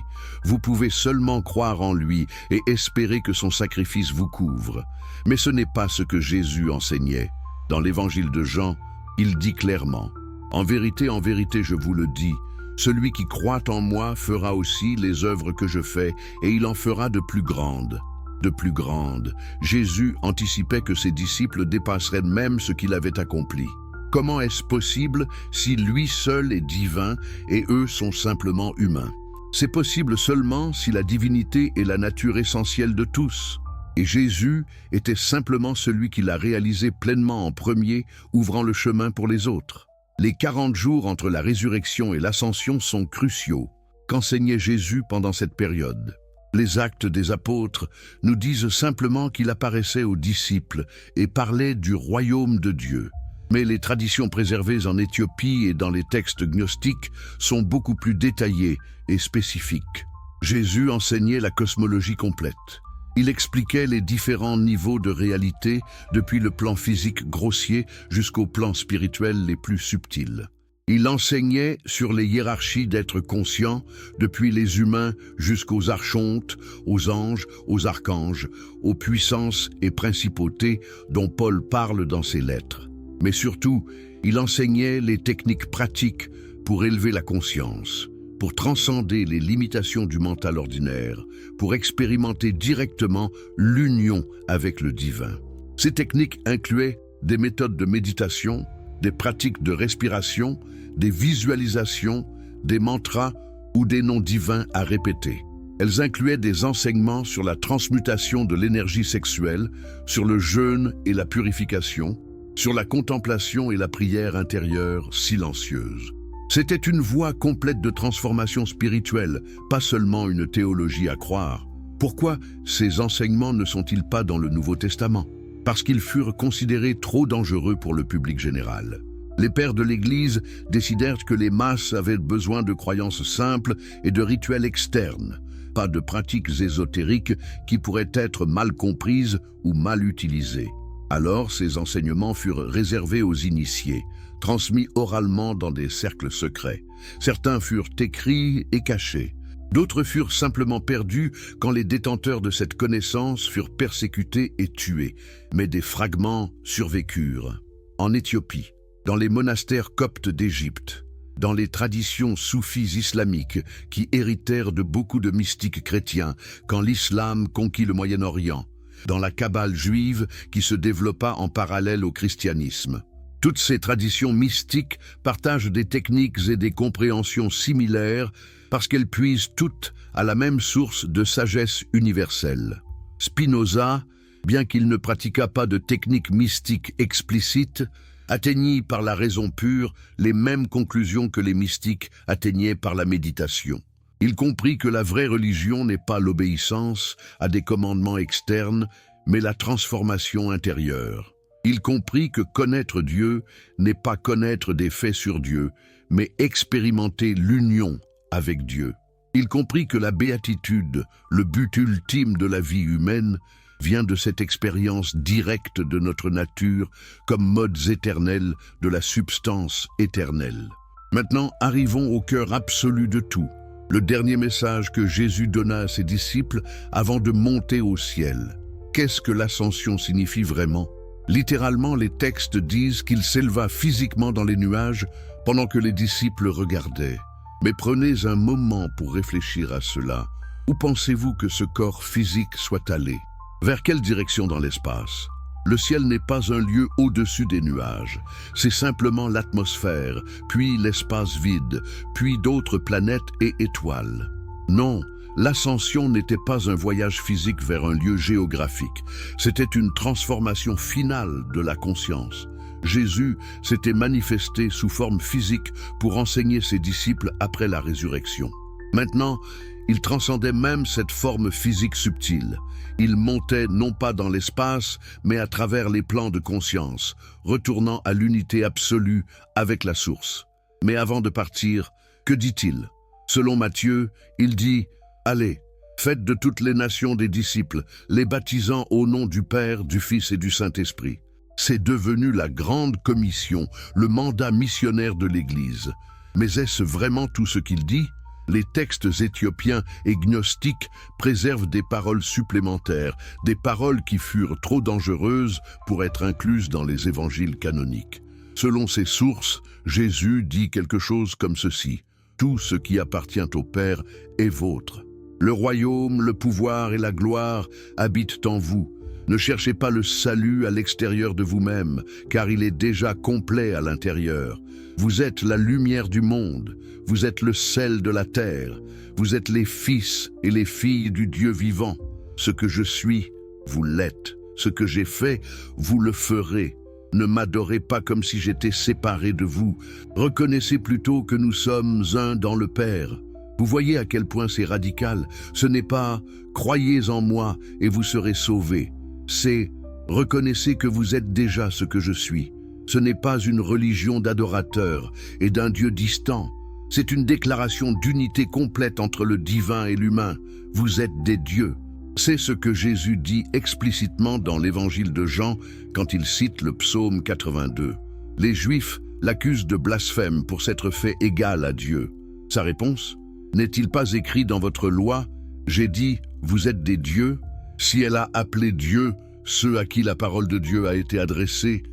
Vous pouvez seulement croire en lui et espérer que son sacrifice vous couvre. Mais ce n'est pas ce que Jésus enseignait. Dans l'évangile de Jean, il dit clairement, « En vérité, je vous le dis, celui qui croit en moi fera aussi les œuvres que je fais, et il en fera de plus grandes. » De plus grandes. Jésus anticipait que ses disciples dépasseraient même ce qu'il avait accompli. Comment est-ce possible si lui seul est divin et eux sont simplement humains? C'est possible seulement si la divinité est la nature essentielle de tous. Et Jésus était simplement celui qui l'a réalisé pleinement en premier, ouvrant le chemin pour les autres. Les 40 jours entre la résurrection et l'ascension sont cruciaux. Qu'enseignait Jésus pendant cette période? Les actes des apôtres nous disent simplement qu'il apparaissait aux disciples et parlait du royaume de Dieu. Mais les traditions préservées en Éthiopie et dans les textes gnostiques sont beaucoup plus détaillées et spécifiques. Jésus enseignait la cosmologie complète. Il expliquait les différents niveaux de réalité, depuis le plan physique grossier jusqu'au plan spirituel les plus subtils. Il enseignait sur les hiérarchies d'êtres conscients, depuis les humains jusqu'aux archontes, aux anges, aux archanges, aux puissances et principautés dont Paul parle dans ses lettres. Mais surtout, il enseignait les techniques pratiques pour élever la conscience, pour transcender les limitations du mental ordinaire, pour expérimenter directement l'union avec le divin. Ces techniques incluaient des méthodes de méditation, des pratiques de respiration, des visualisations, des mantras ou des noms divins à répéter. Elles incluaient des enseignements sur la transmutation de l'énergie sexuelle, sur le jeûne et la purification, sur la contemplation et la prière intérieure silencieuse. C'était une voie complète de transformation spirituelle, pas seulement une théologie à croire. Pourquoi ces enseignements ne sont-ils pas dans le Nouveau Testament? Parce qu'ils furent considérés trop dangereux pour le public général. Les pères de l'Église décidèrent que les masses avaient besoin de croyances simples et de rituels externes, pas de pratiques ésotériques qui pourraient être mal comprises ou mal utilisées. Alors, ces enseignements furent réservés aux initiés, transmis oralement dans des cercles secrets. Certains furent écrits et cachés. D'autres furent simplement perdus quand les détenteurs de cette connaissance furent persécutés et tués, mais des fragments survécurent. En Éthiopie, dans les monastères coptes d'Égypte, dans les traditions soufis islamiques qui héritèrent de beaucoup de mystiques chrétiens quand l'islam conquit le Moyen-Orient, dans la Kabbale juive qui se développa en parallèle au christianisme. Toutes ces traditions mystiques partagent des techniques et des compréhensions similaires parce qu'elles puisent toutes à la même source de sagesse universelle. Spinoza, bien qu'il ne pratiquât pas de techniques mystiques explicites, atteignit par la raison pure les mêmes conclusions que les mystiques atteignaient par la méditation. Il comprit que la vraie religion n'est pas l'obéissance à des commandements externes, mais la transformation intérieure. Il comprit que connaître Dieu n'est pas connaître des faits sur Dieu, mais expérimenter l'union avec Dieu. Il comprit que la béatitude, le but ultime de la vie humaine, vient de cette expérience directe de notre nature comme modes éternels de la substance éternelle. Maintenant, arrivons au cœur absolu de tout, le dernier message que Jésus donna à ses disciples avant de monter au ciel. Qu'est-ce que l'ascension signifie vraiment? Littéralement, les textes disent qu'il s'éleva physiquement dans les nuages pendant que les disciples regardaient. Mais prenez un moment pour réfléchir à cela. Où pensez-vous que ce corps physique soit allé? Vers quelle direction dans l'espace? Le ciel n'est pas un lieu au-dessus des nuages. C'est simplement l'atmosphère, puis l'espace vide, puis d'autres planètes et étoiles. Non, l'ascension n'était pas un voyage physique vers un lieu géographique. C'était une transformation finale de la conscience. Jésus s'était manifesté sous forme physique pour enseigner ses disciples après la résurrection. Maintenant, il transcendait même cette forme physique subtile. Il montait non pas dans l'espace, mais à travers les plans de conscience, retournant à l'unité absolue avec la source. Mais avant de partir, que dit-il? Selon Matthieu, il dit « Allez, faites de toutes les nations des disciples, les baptisant au nom du Père, du Fils et du Saint-Esprit. » C'est devenu la grande commission, le mandat missionnaire de l'Église. Mais est-ce vraiment tout ce qu'il dit? Les textes éthiopiens et gnostiques préservent des paroles supplémentaires, des paroles qui furent trop dangereuses pour être incluses dans les évangiles canoniques. Selon ces sources, Jésus dit quelque chose comme ceci: « Tout ce qui appartient au Père est vôtre. Le royaume, le pouvoir et la gloire habitent en vous. Ne cherchez pas le salut à l'extérieur de vous-même, car il est déjà complet à l'intérieur. Vous êtes la lumière du monde, vous êtes le sel de la terre, vous êtes les fils et les filles du Dieu vivant. Ce que je suis, vous l'êtes. Ce que j'ai fait, vous le ferez. Ne m'adorez pas comme si j'étais séparé de vous. Reconnaissez plutôt que nous sommes un dans le Père. » Vous voyez à quel point c'est radical. Ce n'est pas « croyez en moi et vous serez sauvés ». C'est « reconnaissez que vous êtes déjà ce que je suis ». Ce n'est pas une religion d'adorateurs et d'un Dieu distant. C'est une déclaration d'unité complète entre le divin et l'humain. Vous êtes des dieux. C'est ce que Jésus dit explicitement dans l'évangile de Jean quand il cite le psaume 82. Les Juifs l'accusent de blasphème pour s'être fait égal à Dieu. Sa réponse: n'est-il pas écrit dans votre loi, j'ai dit, vous êtes des dieux? Si elle a appelé Dieu ceux à qui la parole de Dieu a été adressée,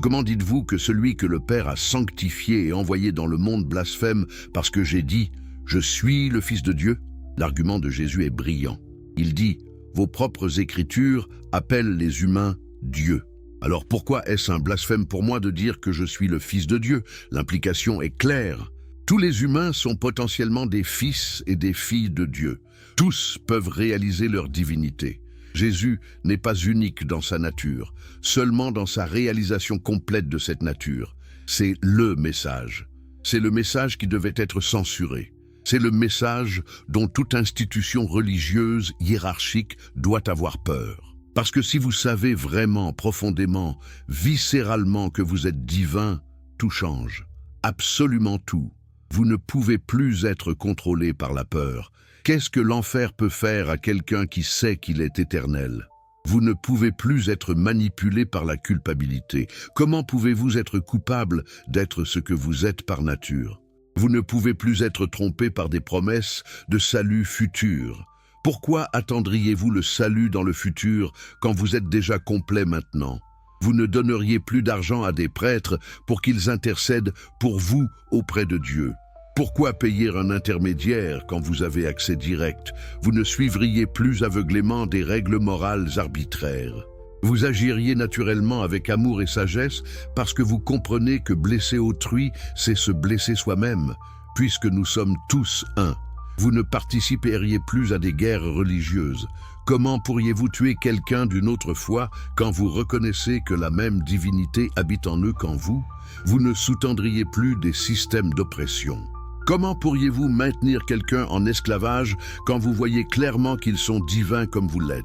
comment dites-vous que celui que le Père a sanctifié et envoyé dans le monde blasphème parce que j'ai dit « Je suis le Fils de Dieu » L'argument de Jésus est brillant. Il dit « Vos propres écritures appellent les humains Dieu. » Alors pourquoi est-ce un blasphème pour moi de dire que je suis le Fils de Dieu? L'implication est claire. Tous les humains sont potentiellement des fils et des filles de Dieu. Tous peuvent réaliser leur divinité. Jésus n'est pas unique dans sa nature, seulement dans sa réalisation complète de cette nature. C'est le message. C'est le message qui devait être censuré. C'est le message dont toute institution religieuse, hiérarchique, doit avoir peur. Parce que si vous savez vraiment, profondément, viscéralement que vous êtes divin, tout change. Absolument tout. Vous ne pouvez plus être contrôlé par la peur. Qu'est-ce que l'enfer peut faire à quelqu'un qui sait qu'il est éternel? Vous ne pouvez plus être manipulé par la culpabilité. Comment pouvez-vous être coupable d'être ce que vous êtes par nature? Vous ne pouvez plus être trompé par des promesses de salut futur. Pourquoi attendriez-vous le salut dans le futur quand vous êtes déjà complet maintenant? Vous ne donneriez plus d'argent à des prêtres pour qu'ils intercèdent pour vous auprès de Dieu. Pourquoi payer un intermédiaire quand vous avez accès direct? Vous ne suivriez plus aveuglément des règles morales arbitraires. Vous agiriez naturellement avec amour et sagesse parce que vous comprenez que blesser autrui, c'est se blesser soi-même, puisque nous sommes tous un. Vous ne participeriez plus à des guerres religieuses. Comment pourriez-vous tuer quelqu'un d'une autre foi quand vous reconnaissez que la même divinité habite en eux qu'en vous? Vous ne sous-tendriez plus des systèmes d'oppression. Comment pourriez-vous maintenir quelqu'un en esclavage quand vous voyez clairement qu'ils sont divins comme vous l'êtes?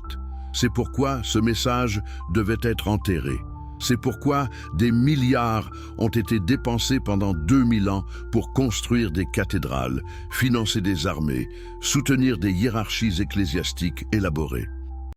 C'est pourquoi ce message devait être enterré. C'est pourquoi des milliards ont été dépensés pendant 2000 ans pour construire des cathédrales, financer des armées, soutenir des hiérarchies ecclésiastiques élaborées.